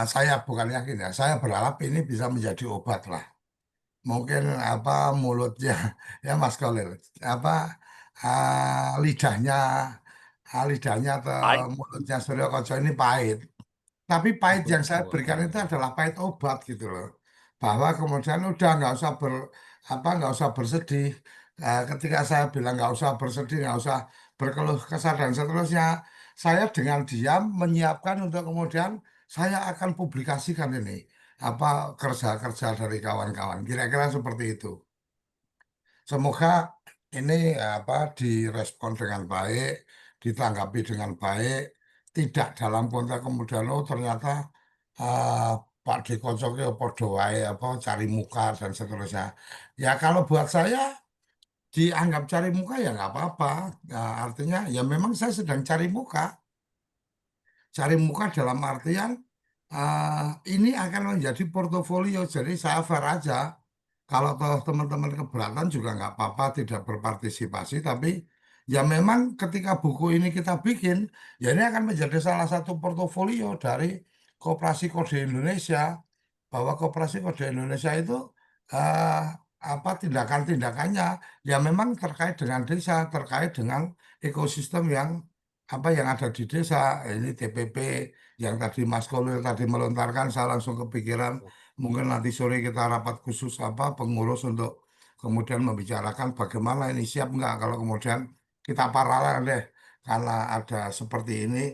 saya bukan yakin ya, saya berharap ini bisa menjadi obat lah. Mungkin apa mulutnya ya Mas Kolil apa lidahnya lidahnya atau Baik. mulutnya Suryo Koco ini pahit, tapi pahit Ampun, yang saya ampun. berikan itu adalah pahit obat gitu loh, bahwa kemudian udah nggak usah nggak usah bersedih. Ketika saya bilang nggak usah bersedih, nggak usah berkeluh kesah dan seterusnya, saya dengan diam menyiapkan untuk kemudian saya akan publikasikan ini apa kerja-kerja dari kawan-kawan. Kira-kira seperti itu. Semoga ini apa direspon dengan baik, ditanggapi dengan baik, tidak dalam konteks kemudian oh ternyata eh, Pak Deko Cokyo podo wae apa cari muka dan seterusnya. Ya kalau buat saya dianggap cari muka ya nggak apa-apa. Nah, artinya ya memang saya sedang cari muka. Cari muka dalam artian ini akan menjadi portofolio. Jadi saya fair aja. Kalau toh teman-teman keberatan juga nggak apa-apa tidak berpartisipasi. Tapi ya memang ketika buku ini kita bikin, ya ini akan menjadi salah satu portofolio dari Koperasi Kode Indonesia. Bahwa Koperasi Kode Indonesia itu eh, apa tindakan-tindakannya ya memang terkait dengan desa, terkait dengan ekosistem yang apa yang ada di desa. Ini TPP yang tadi Mas Kolil tadi melontarkan, saya langsung kepikiran mungkin nanti sore kita rapat khusus apa pengurus untuk kemudian membicarakan bagaimana ini siap nggak kalau kemudian kita paralel deh karena ada seperti ini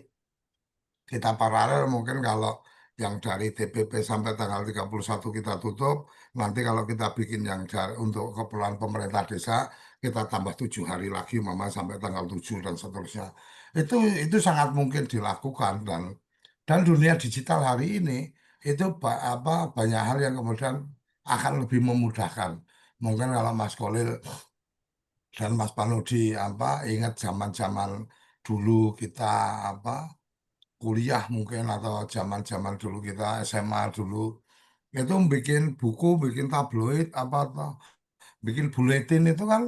kita paralel mungkin kalau yang dari TPP sampai tanggal 31 kita tutup, nanti kalau kita bikin yang untuk keperluan pemerintah desa, kita tambah 7 hari lagi, mama sampai tanggal 7 dan seterusnya. Itu sangat mungkin dilakukan dan dunia digital hari ini itu apa banyak hal yang kemudian akan lebih memudahkan. Mungkin kalau Mas Kolil dan Mas Panudi apa ingat zaman-zaman dulu kita apa kuliah mungkin atau zaman-zaman dulu kita SMA dulu itu bikin buku, bikin tabloid apa atau bikin buletin itu kan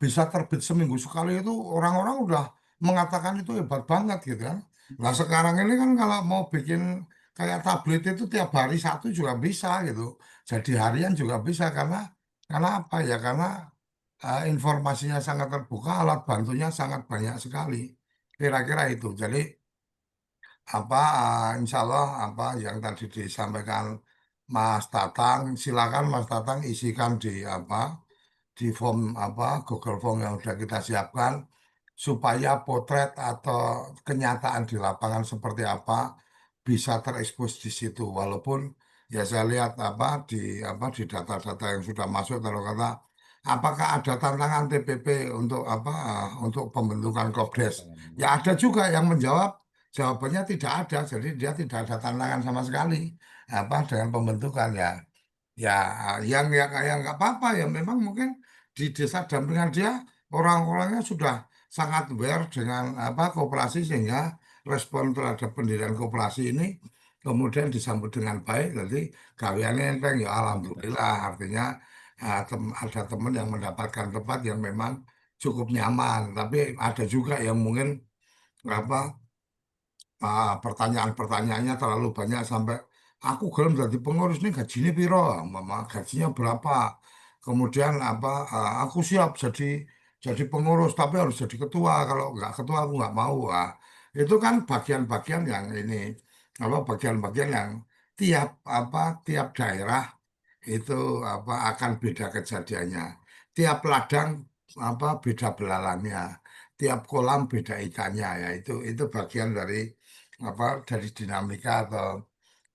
bisa terbit seminggu sekali itu orang-orang udah mengatakan itu hebat banget gitu kan. Nah sekarang ini kan kalau mau bikin kayak tablet itu tiap hari satu juga bisa gitu. Jadi harian juga bisa karena apa ya? Karena informasinya sangat terbuka, alat bantunya sangat banyak sekali. Kira-kira itu. Jadi apa insya Allah apa yang tadi disampaikan Mas Tatang silakan Mas Tatang isikan di apa di form apa Google Form yang sudah kita siapkan supaya potret atau kenyataan di lapangan seperti apa bisa terekspos di situ walaupun ya saya lihat apa di data-data yang sudah masuk kalau kata apakah ada tantangan TPP untuk apa untuk pembentukan Kopdes ya ada juga yang menjawab jawabannya tidak ada jadi dia tidak ada tantangan sama sekali apa dengan pembentukan ya ya yang nggak apa-apa ya memang mungkin di desa dampingan dia orang-orangnya sudah sangat aware dengan apa koperasi sehingga respon terhadap pendirian koperasi ini kemudian disambut dengan baik jadi gaweannya enteng ya alhamdulillah artinya ada teman yang mendapatkan tempat yang memang cukup nyaman tapi ada juga yang mungkin apa pertanyaan-pertanyaannya terlalu banyak sampai aku gelem jadi pengurus nih gajinya piro, mama gajinya berapa, kemudian apa aku siap jadi pengurus tapi harus jadi ketua kalau nggak ketua aku nggak mau itu kan bagian-bagian yang ini apa bagian-bagian yang tiap apa tiap daerah itu apa akan beda kejadiannya. Tiap ladang apa beda belalannya, tiap kolam beda ikannya ya itu bagian dari dinamika atau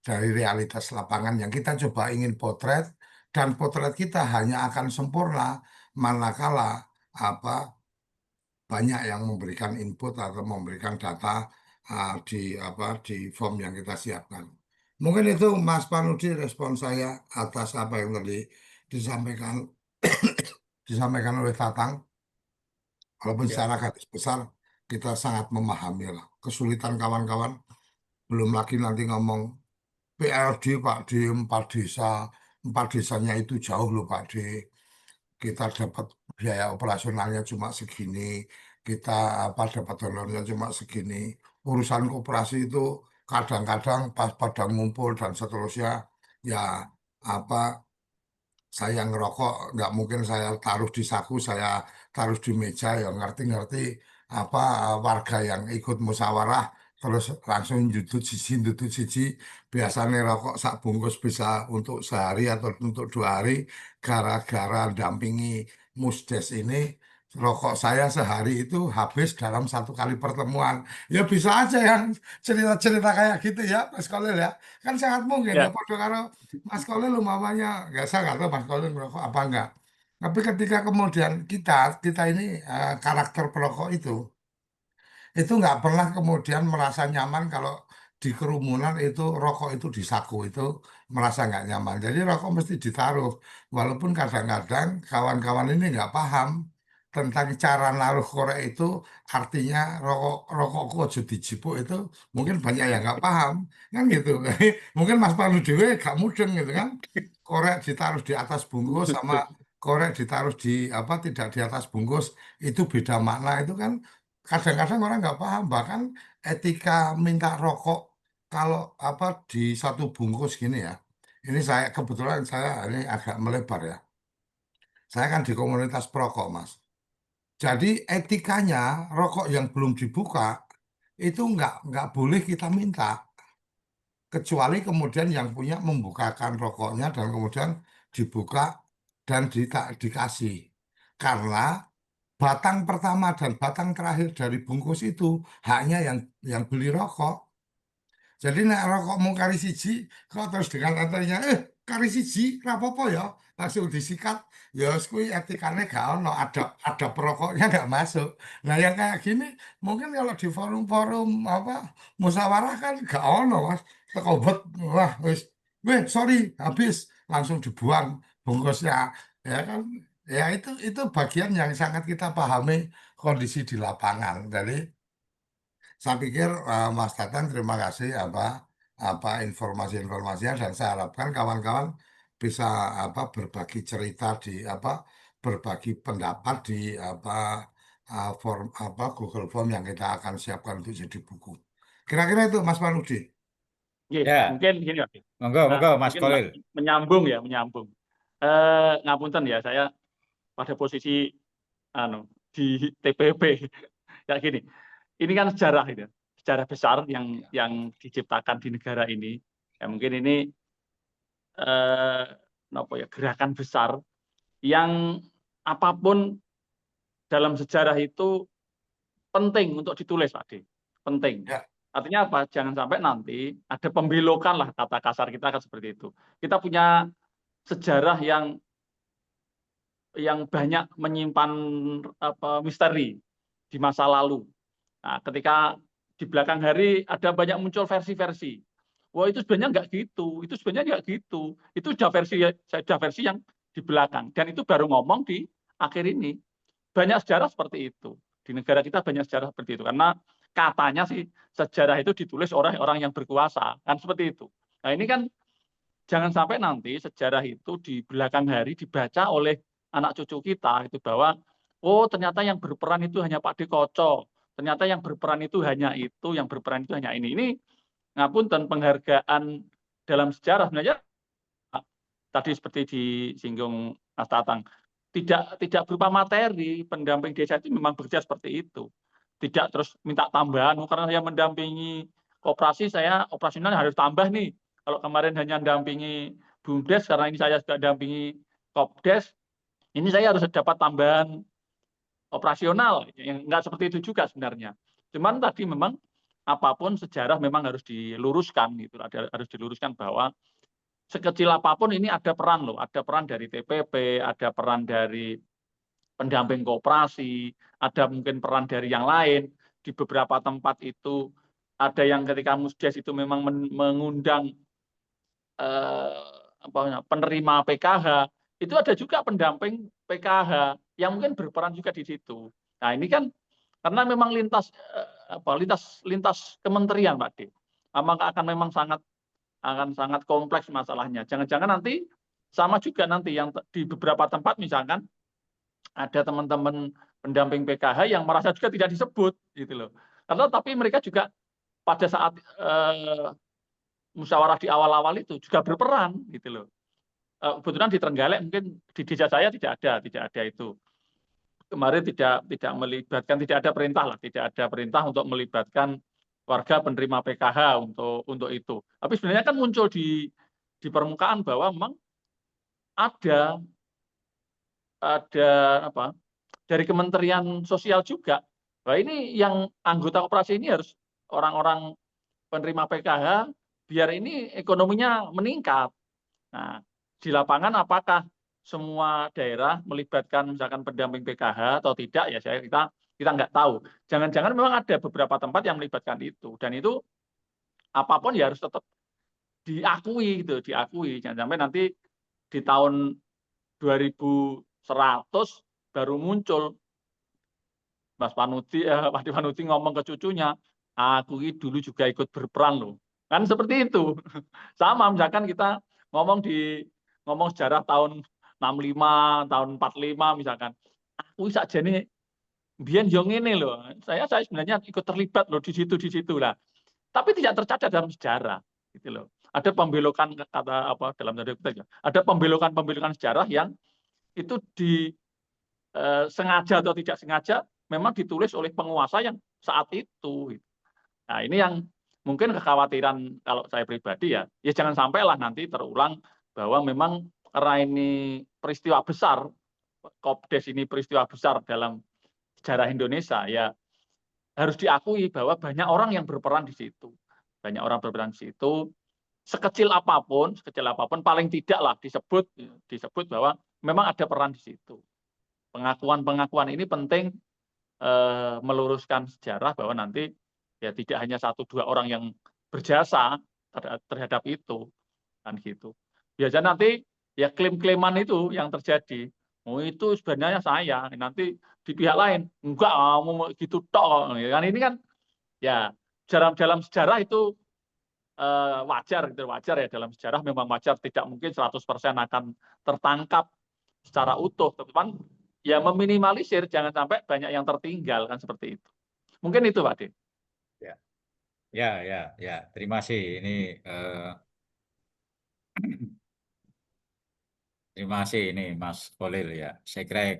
dari realitas lapangan yang kita coba ingin potret dan potret kita hanya akan sempurna manakala apa banyak yang memberikan input atau memberikan data di form yang kita siapkan. Mungkin itu Mas Panudi respon saya atas apa yang tadi disampaikan disampaikan oleh Tatang. Walaupun Ya, secara garis besar kita sangat memahami lah kesulitan kawan-kawan. Belum lagi nanti ngomong PLD Pak D 4 desa, 4 desanya itu jauh loh Pak D. Kita dapat biaya operasionalnya cuma segini, kita apa dapat honornya cuma segini. Urusan koperasi itu kadang-kadang pas pada ngumpul dan seterusnya, ya apa saya ngerokok nggak mungkin saya taruh di saku, saya taruh di meja ya ngerti-ngerti apa warga yang ikut musyawarah terus langsung jutut siji biasanya rokok sak bungkus bisa untuk sehari atau untuk 2 hari gara-gara dampingi Musdes ini rokok saya sehari itu habis dalam 1 kali pertemuan ya bisa aja yang cerita-cerita kayak gitu ya Mas Kolil ya kan sangat mungkin ya Ya, padha karo Mas Kolil umpamanya nggak saya nggak tahu Mas Kolil merokok apa enggak tapi ketika kemudian kita ini karakter perokok itu nggak pernah kemudian merasa nyaman kalau di kerumunan itu rokok itu di saku itu merasa nggak nyaman. Jadi rokok mesti ditaruh. Walaupun kadang-kadang kawan-kawan ini nggak paham tentang cara naruh korek itu artinya rokokku aja dijipuk itu mungkin banyak yang nggak paham kan gitu. Mungkin Mas Pandu dewe gak mudeng gitu kan. Korek ditaruh di atas bungkus sama korek ditaruh di apa tidak di atas bungkus itu beda makna itu kan kadang-kadang orang nggak paham bahkan etika minta rokok kalau apa di satu bungkus gini ya. Ini saya kebetulan saya ini agak melebar ya. Saya kan di komunitas perokok, Mas. Jadi etikanya rokok yang belum dibuka itu nggak boleh kita minta kecuali kemudian yang punya membukakan rokoknya dan kemudian dibuka dan dikasih karena batang pertama dan batang terakhir dari bungkus itu haknya yang beli rokok. Jadi nek rokokmu kari siji, kok terus dengan antanya, kari siji, rapopo ya, langsung disikat, ya kuwi etikane gak ono, ada perokoknya gak masuk. Nah yang kayak gini, mungkin kalau di forum-forum apa musyawarah kan gak ono mas, tekobot, wah wis, weh sorry, habis, langsung dibuang bungkusnya, ya kan, ya itu bagian yang sangat kita pahami kondisi di lapangan. Jadi saya pikir Mas Tatan terima kasih apa informasi-informasinya dan saya harapkan kawan-kawan bisa apa berbagi cerita di apa berbagi pendapat di apa form apa Google Form yang kita akan siapkan untuk jadi buku. Kira-kira itu Mas Panudi. Ya, Mungkin gini Pak. monggo Mas Mungkin Kolil. menyambung. Ngapunten ya, saya pada posisi di TPP kayak gini. Ini kan sejarah itu, sejarah besar yang diciptakan di negara ini. Ya mungkin ini gerakan besar yang apapun dalam sejarah itu penting untuk ditulis, Pak D. Penting. Ya. Artinya apa? Jangan sampai nanti ada pembelokan lah, kata kasar kita kan seperti itu. Kita punya sejarah yang banyak menyimpan misteri di masa lalu. Nah, ketika di belakang hari ada banyak muncul versi-versi. Wah itu sebenarnya nggak gitu, itu sebenarnya nggak gitu. Itu sudah versi yang di belakang. Dan itu baru ngomong di akhir ini. Banyak sejarah seperti itu. Di negara kita banyak sejarah seperti itu. Karena katanya sih sejarah itu ditulis oleh orang yang berkuasa. Kan seperti itu. Nah ini kan jangan sampai nanti sejarah itu di belakang hari dibaca oleh anak cucu kita itu bahwa oh ternyata yang berperan itu hanya Pak Dikoco, ternyata yang berperan itu hanya itu, yang berperan itu hanya ini. Ini ngapunten penghargaan dalam sejarah sebenarnya tadi seperti disinggung Mas Tatang tidak berupa materi. Pendamping desa itu memang bekerja seperti itu, tidak terus minta tambahan karena saya mendampingi koperasi saya operasional harus tambah nih. Kalau kemarin hanya mendampingi BUMDes, karena ini saya sudah dampingi Kopdes, ini saya harus dapat tambahan operasional. Yang enggak seperti itu juga sebenarnya. Cuman tadi memang apapun sejarah memang harus diluruskan gitu. Harus diluruskan bahwa sekecil apapun ini ada peran loh, ada peran dari TPP, ada peran dari pendamping koperasi, ada mungkin peran dari yang lain. Di beberapa tempat itu ada yang ketika Musdes itu memang mengundang penerima PKH, itu ada juga pendamping PKH yang mungkin berperan juga di situ. Nah ini kan karena memang lintas kementerian, Pak D. Maka akan memang sangat kompleks masalahnya. Jangan-jangan nanti sama juga nanti yang di beberapa tempat misalkan ada teman-teman pendamping PKH yang merasa juga tidak disebut gitu loh. Karena tapi mereka juga pada saat musyawarah di awal-awal itu juga berperan gitu loh. Kebetulan di Trenggalek mungkin di desa saya tidak ada itu. Kemarin tidak melibatkan, tidak ada perintah untuk melibatkan warga penerima PKH untuk itu. Tapi sebenarnya kan muncul di permukaan bahwa memang ada dari Kementerian Sosial juga. Bahwa ini yang anggota koperasi ini harus orang-orang penerima PKH biar ini ekonominya meningkat. Nah, di lapangan apakah semua daerah melibatkan misalkan pendamping PKH atau tidak ya kita nggak tahu. Jangan-jangan memang ada beberapa tempat yang melibatkan itu dan itu apapun ya harus tetap diakui gitu, diakui. Jangan sampai nanti di tahun 2100 baru muncul Mas Panuti, Pak Panuti ngomong ke cucunya, aku ini dulu juga ikut berperan loh. Kan seperti itu. Sama misalkan kita ngomong sejarah tahun 65, tahun 45 misalkan. Aku sakjane mbiyen yo ngene loh. Saya sebenarnya ikut terlibat loh di situ lah. Tapi tidak tercatat dalam sejarah, gitu loh. Ada pembelokan kata apa dalam tanda kutip ya. Ada pembelokan sejarah yang itu sengaja atau tidak sengaja memang ditulis oleh penguasa yang saat itu. Gitu. Nah, ini yang mungkin kekhawatiran kalau saya pribadi ya jangan sampailah nanti terulang bahwa memang karena ini peristiwa besar, Kopdes ini peristiwa besar dalam sejarah Indonesia, ya harus diakui bahwa banyak orang yang berperan di situ. Banyak orang berperan di situ, sekecil apapun paling tidak lah disebut bahwa memang ada peran di situ. Pengakuan ini penting meluruskan sejarah bahwa nanti ya tidak hanya 1-2 orang yang berjasa terhadap itu, kan gitu. Biasanya nanti ya klaim-klaiman itu yang terjadi. Oh itu sebenarnya saya, nanti di pihak lain enggak mau gitu tok. Kan ini kan ya dalam sejarah itu wajar ya, dalam sejarah memang wajar, tidak mungkin 100% akan tertangkap secara utuh, teman ya meminimalisir jangan sampai banyak yang tertinggal kan seperti itu. Mungkin itu Pak Din. Ya. Terima kasih. Ini terima kasih ini Mas Khalil ya. Saya kira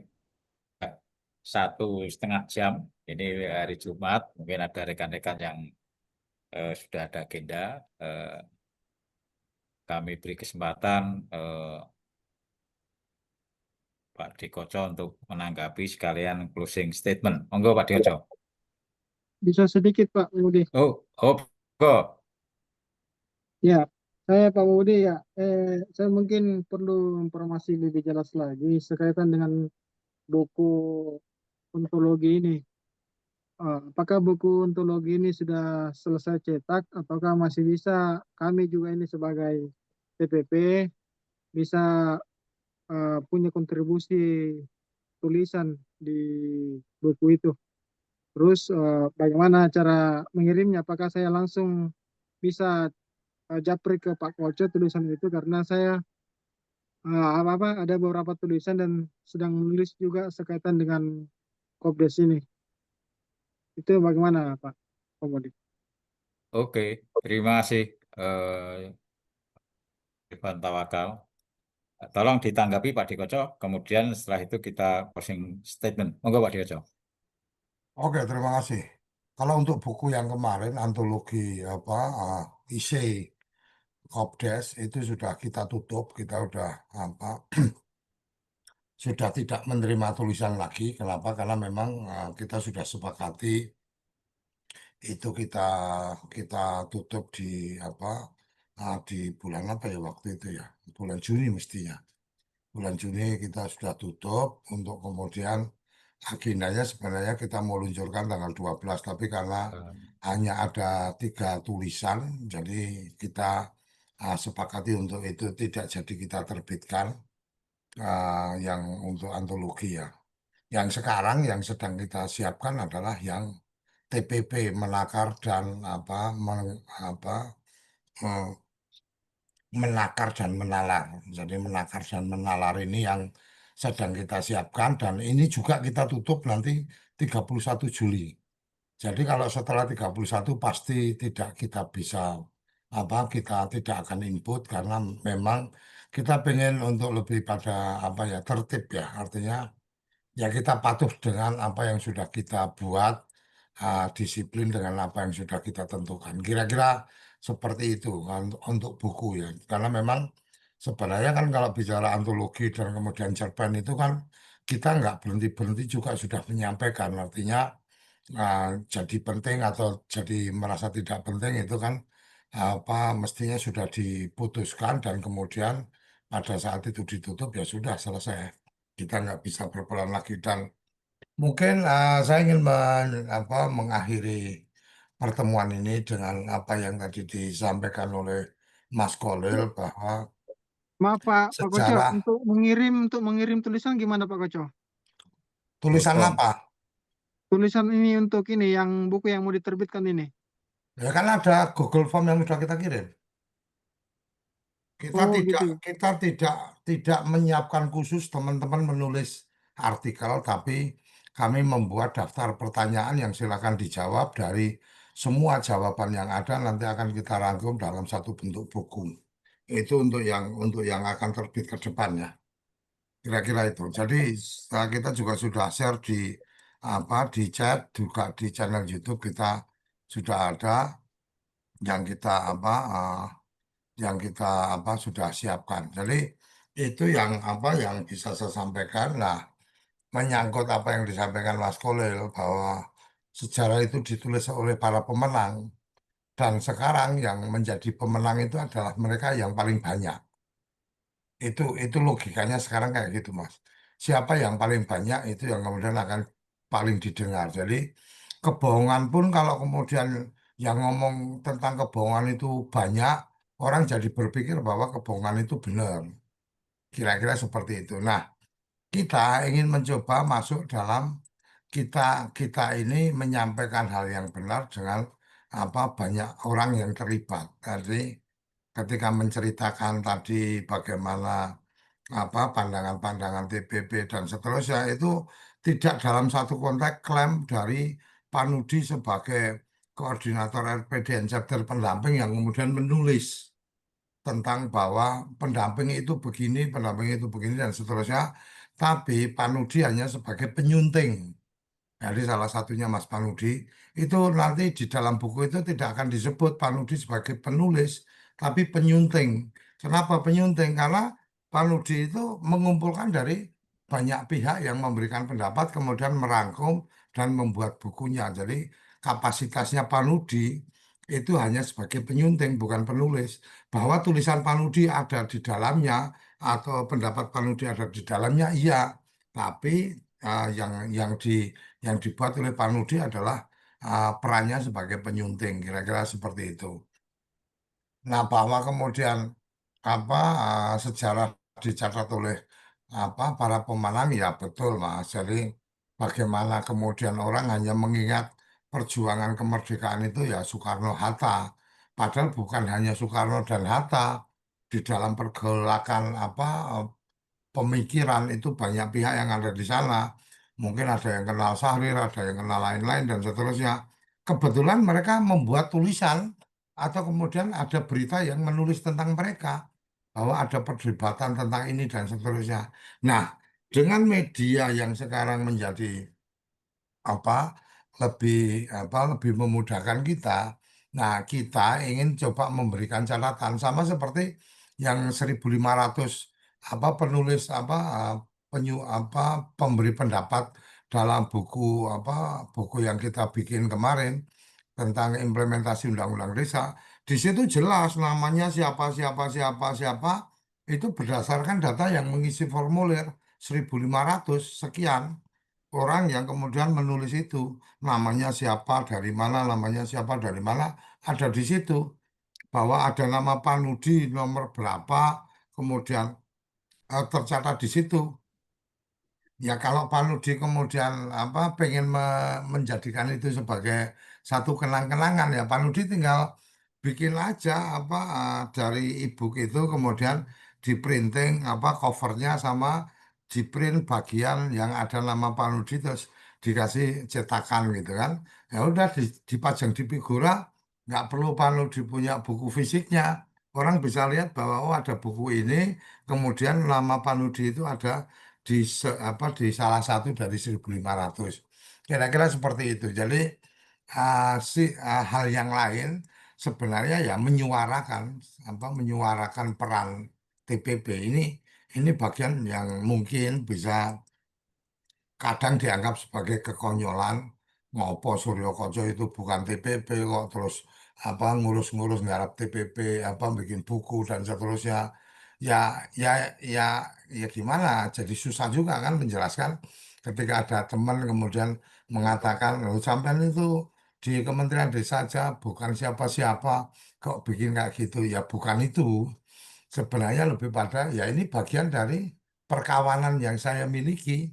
1,5 jam. Ini hari Jumat. Mungkin ada rekan-rekan yang sudah ada agenda. Kami beri kesempatan Pak Dikoco untuk menanggapi sekalian closing statement. Monggo Pak Dikoco. Bisa sedikit Pak Budi. Oh, kok. Ya, saya Pak Budi ya. Saya mungkin perlu informasi lebih jelas lagi sekaitan dengan buku ontologi ini. Apakah buku ontologi ini sudah selesai cetak ataukah masih bisa kami juga ini sebagai TPP bisa punya kontribusi tulisan di buku itu. Terus bagaimana cara mengirimnya? Apakah saya langsung bisa japri ke Pak Koco tulisan itu karena saya ada beberapa tulisan dan sedang menulis juga sekaitan dengan Kopdes ini. Itu bagaimana Pak Komodi? Oke, terima kasih Ivan Tawakal. Tolong ditanggapi Pak Dikoco, kemudian setelah itu kita closing statement. Monggo Pak Dikoco. Oke, terima kasih. Kalau untuk buku yang kemarin antologi isi Kopdes itu sudah kita tutup, kita sudah tidak menerima tulisan lagi. Kenapa? Karena memang kita sudah sepakati itu kita tutup di bulan apa ya waktu itu ya, bulan Juni mestinya. Bulan Juni kita sudah tutup untuk kemudian agendanya sebenarnya kita mau luncurkan tanggal 12, tapi karena hanya ada 3 tulisan, jadi kita sepakati untuk itu tidak jadi kita terbitkan yang untuk antologi ya. Yang sekarang yang sedang kita siapkan adalah yang TPP menakar dan eh, menakar dan menalar. Jadi menakar dan menalar ini yang sedang kita siapkan dan ini juga kita tutup nanti 31 Juli. Jadi kalau setelah 31 pasti tidak kita bisa kita tidak akan input karena memang kita pengen untuk lebih pada tertib ya. Artinya ya kita patuh dengan apa yang sudah kita buat, disiplin dengan apa yang sudah kita tentukan. Kira-kira seperti itu untuk buku ya. Karena memang sebenarnya kan kalau bicara antologi dan kemudian cerpen itu kan kita nggak berhenti-berhenti juga sudah menyampaikan. Artinya jadi penting atau jadi merasa tidak penting itu kan mestinya sudah diputuskan dan kemudian pada saat itu ditutup ya sudah selesai. Kita nggak bisa berperan lagi dan mungkin saya ingin mengakhiri pertemuan ini dengan apa yang tadi disampaikan oleh Mas Kolil bahwa Maaf Pak Koco, sejarah untuk mengirim tulisan gimana Pak Koco? tulisan Telepon. apa? tulisan ini untuk ini yang buku yang mau diterbitkan ini. Ya kan ada Google Form yang sudah kita kirim. Kita Oh tidak gitu. kita tidak menyiapkan khusus teman-teman menulis artikel, tapi kami membuat daftar pertanyaan yang silakan dijawab dari semua jawaban yang ada nanti akan kita rangkum dalam satu bentuk buku. Itu untuk yang akan terbit ke depannya. Kira-kira itu. Jadi kita juga sudah share di chat juga di channel YouTube kita sudah ada yang kita sudah siapkan. Jadi itu yang bisa saya sampaikan. Nah, menyangkut apa yang disampaikan Mas Kolil bahwa sejarah itu ditulis oleh para pemenang dan sekarang yang menjadi pemenang itu adalah mereka yang paling banyak. Itu logikanya sekarang kayak gitu, Mas. Siapa yang paling banyak itu yang kemudian akan paling didengar. Jadi kebohongan pun kalau kemudian yang ngomong tentang kebohongan itu banyak, orang jadi berpikir bahwa kebohongan itu benar. Kira-kira seperti itu. Nah, kita ingin mencoba masuk dalam kita kita ini menyampaikan hal yang benar dengan banyak orang yang terlibat. Jadi ketika menceritakan tadi bagaimana pandangan-pandangan TPP dan seterusnya itu tidak dalam satu konteks klaim dari Panudi sebagai koordinator RPDN chapter pendamping yang kemudian menulis tentang bahwa pendamping itu begini dan seterusnya, tapi Panudi hanya sebagai penyunting. Jadi salah satunya Mas Panudi itu nanti di dalam buku itu tidak akan disebut Panudi sebagai penulis, tapi penyunting. Kenapa penyunting? Karena Panudi itu mengumpulkan dari banyak pihak yang memberikan pendapat, kemudian merangkum dan membuat bukunya. Jadi kapasitasnya Panudi itu hanya sebagai penyunting, bukan penulis. Bahwa tulisan Panudi ada di dalamnya atau pendapat Panudi ada di dalamnya, iya. Tapi yang dibuat oleh Panudi adalah perannya sebagai penyunting, kira-kira seperti itu. Nah, bahwa kemudian sejarah dicatat oleh para pemenang, ya betul, Mas. Jadi bagaimana kemudian orang hanya mengingat perjuangan kemerdekaan itu ya Soekarno-Hatta. Padahal bukan hanya Soekarno dan Hatta di dalam pergolakan pemikiran itu banyak pihak yang ada di sana. Mungkin ada yang kenal Syahrir, ada yang kenal lain-lain dan seterusnya. Kebetulan mereka membuat tulisan atau kemudian ada berita yang menulis tentang mereka bahwa ada perdebatan tentang ini dan seterusnya. Nah, dengan media yang sekarang menjadi apa lebih lebih memudahkan kita. Nah, kita ingin coba memberikan catatan sama seperti yang 1.500 penulis pemberi pendapat dalam buku yang kita bikin kemarin tentang implementasi Undang-Undang Desa. Di situ jelas namanya siapa siapa siapa siapa itu berdasarkan data yang mengisi formulir 1.500 sekian orang yang kemudian menulis itu namanya siapa dari mana namanya siapa dari mana ada di situ bahwa ada nama Panudi nomor berapa kemudian tercatat di situ. Ya kalau Pak Nudi kemudian pengen menjadikan itu sebagai satu kenang-kenangan ya Pak Nudi tinggal bikin aja dari e-book itu kemudian di printing covernya sama di print bagian yang ada nama Pak Nudi terus dikasih cetakan gitu kan. Ya udah dipajang di figura nggak perlu Pak Nudi punya buku fisiknya. Orang bisa lihat bahwa oh ada buku ini kemudian nama Pak Nudi itu ada di salah satu dari 1.500. Kira-kira seperti itu. Jadi hal yang lain sebenarnya ya menyuarakan peran TPP ini bagian yang mungkin bisa kadang dianggap sebagai kekonyolan. Ngopo Suryo Koco itu bukan TPP kok terus ngurus-ngurus nggarap TPP bikin buku dan seterusnya. Ya ya ya ya gimana? Jadi susah juga kan menjelaskan ketika ada teman kemudian mengatakan loh sampean itu di Kementerian Desa aja bukan siapa-siapa kok bikin kayak gitu. Ya bukan itu. Sebenarnya lebih pada ya ini bagian dari perkawanan yang saya miliki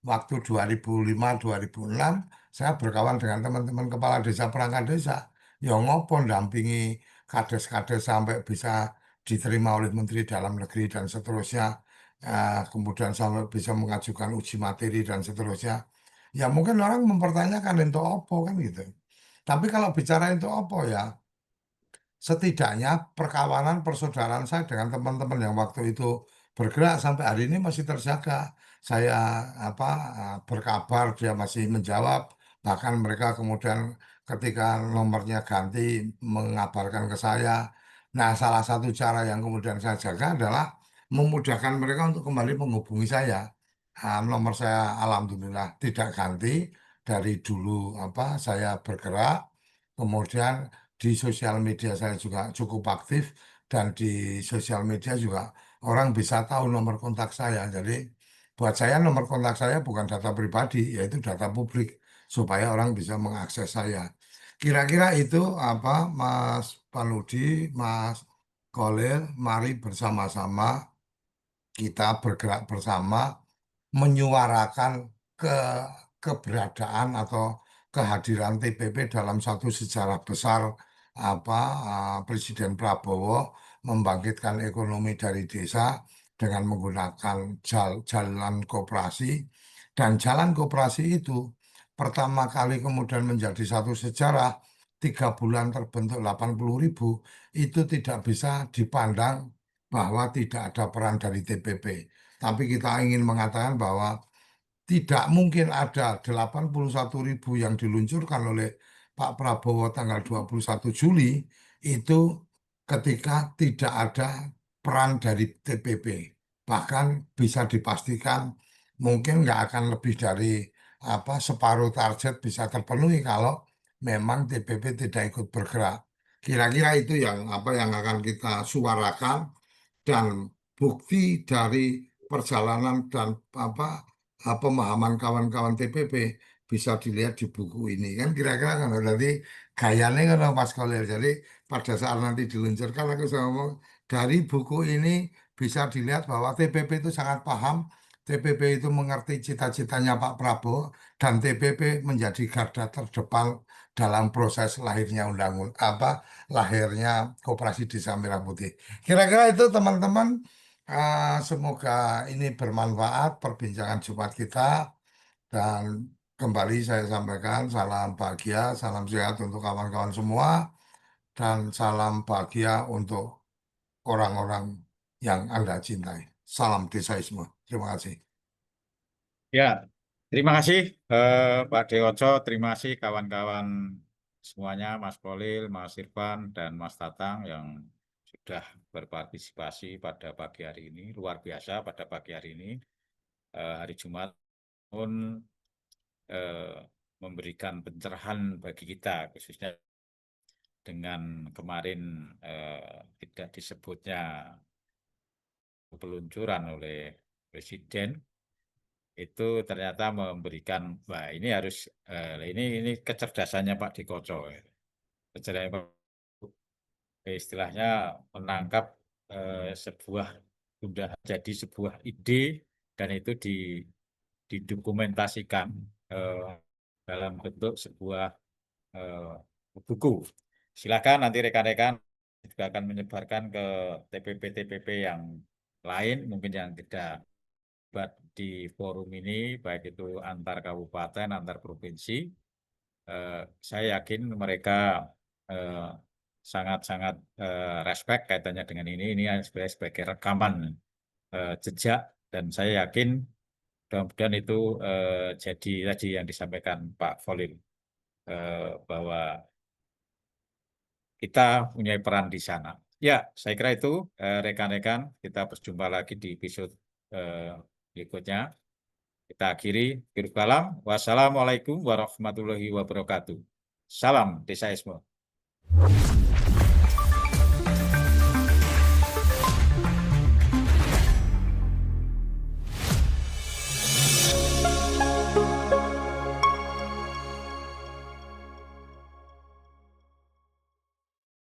waktu 2005-2006 saya berkawan dengan teman-teman kepala desa, perangkat desa, ya ngopo dampingi kades-kades sampai bisa diterima oleh Menteri Dalam Negeri dan seterusnya, kemudian sampai bisa mengajukan uji materi dan seterusnya. Ya mungkin orang mempertanyakan untuk apa kan gitu. Tapi kalau bicara untuk apa ya, setidaknya perkawanan persaudaraan saya dengan teman-teman yang waktu itu bergerak sampai hari ini masih terjaga. Saya apa berkabar, dia masih menjawab, bahkan mereka kemudian ketika nomornya ganti mengabarkan ke saya. Nah, salah satu cara yang kemudian saya jaga adalah memudahkan mereka untuk kembali menghubungi saya. Nomor saya alhamdulillah tidak ganti dari dulu saya bergerak, kemudian di sosial media saya juga cukup aktif, dan di sosial media juga orang bisa tahu nomor kontak saya. Jadi buat saya nomor kontak saya bukan data pribadi, yaitu data publik supaya orang bisa mengakses saya. Kira-kira itu Mas Paludi, Mas Kolil, mari bersama-sama kita bergerak bersama menyuarakan ke keberadaan atau kehadiran TPP dalam satu sejarah besar Presiden Prabowo membangkitkan ekonomi dari desa dengan menggunakan jalan koperasi, dan jalan koperasi itu pertama kali kemudian menjadi satu sejarah. 3 bulan terbentuk 80.000, itu tidak bisa dipandang bahwa tidak ada peran dari TPP. Tapi kita ingin mengatakan bahwa tidak mungkin ada 81.000 yang diluncurkan oleh Pak Prabowo tanggal 21 Juli itu ketika tidak ada peran dari TPP. Bahkan bisa dipastikan mungkin nggak akan lebih dari separuh target bisa terpenuhi kalau memang TPP tidak ikut bergerak. Kira-kira itu yang akan kita suarakan, dan bukti dari perjalanan dan pemahaman kawan-kawan TPP bisa dilihat di buku ini kan, kira-kira kan berarti gayanya kan Mas Kolil. Jadi pada saat nanti diluncurkan aku saya ngomong dari buku ini bisa dilihat bahwa TPP itu sangat paham, TPP itu mengerti cita-citanya Pak Prabowo, dan TPP menjadi garda terdepan dalam proses lahirnya lahirnya Koperasi Desa Merah Putih. Kira-kira itu teman-teman. Semoga ini bermanfaat perbincangan Jumat kita, dan kembali saya sampaikan salam bahagia, salam sehat untuk kawan-kawan semua, dan salam bahagia untuk orang-orang yang Anda cintai. Salam desaisme. Terima kasih. Ya, terima kasih Pak Dewoco, terima kasih kawan-kawan semuanya, Mas Kolil, Mas Irfan, dan Mas Tatang yang sudah berpartisipasi pada pagi hari ini. Luar biasa pada pagi hari ini, hari Jumat pun memberikan pencerahan bagi kita, khususnya dengan kemarin tidak disebutnya peluncuran oleh Presiden, itu ternyata memberikan, wah ini harus ini kecerdasannya Pak Dikoco, kecerdasannya Pak, istilahnya menangkap sebuah sudah jadi sebuah ide, dan itu didokumentasikan dalam bentuk sebuah buku. Silakan nanti rekan-rekan juga akan menyebarkan ke TPP-TPP yang lain, mungkin yang tidak terlibat di forum ini, baik itu antar kabupaten, antar provinsi. Saya yakin mereka sangat-sangat respect kaitannya dengan ini. Ini sebagai rekaman jejak, dan saya yakin mudah-mudahan itu jadi tadi yang disampaikan Pak Kolil, bahwa kita punya peran di sana. Ya, saya kira itu rekan-rekan, kita berjumpa lagi di episode berikutnya. Kita akhiri. Wassalamualaikum warahmatullahi wabarakatuh. Salam Desaisme.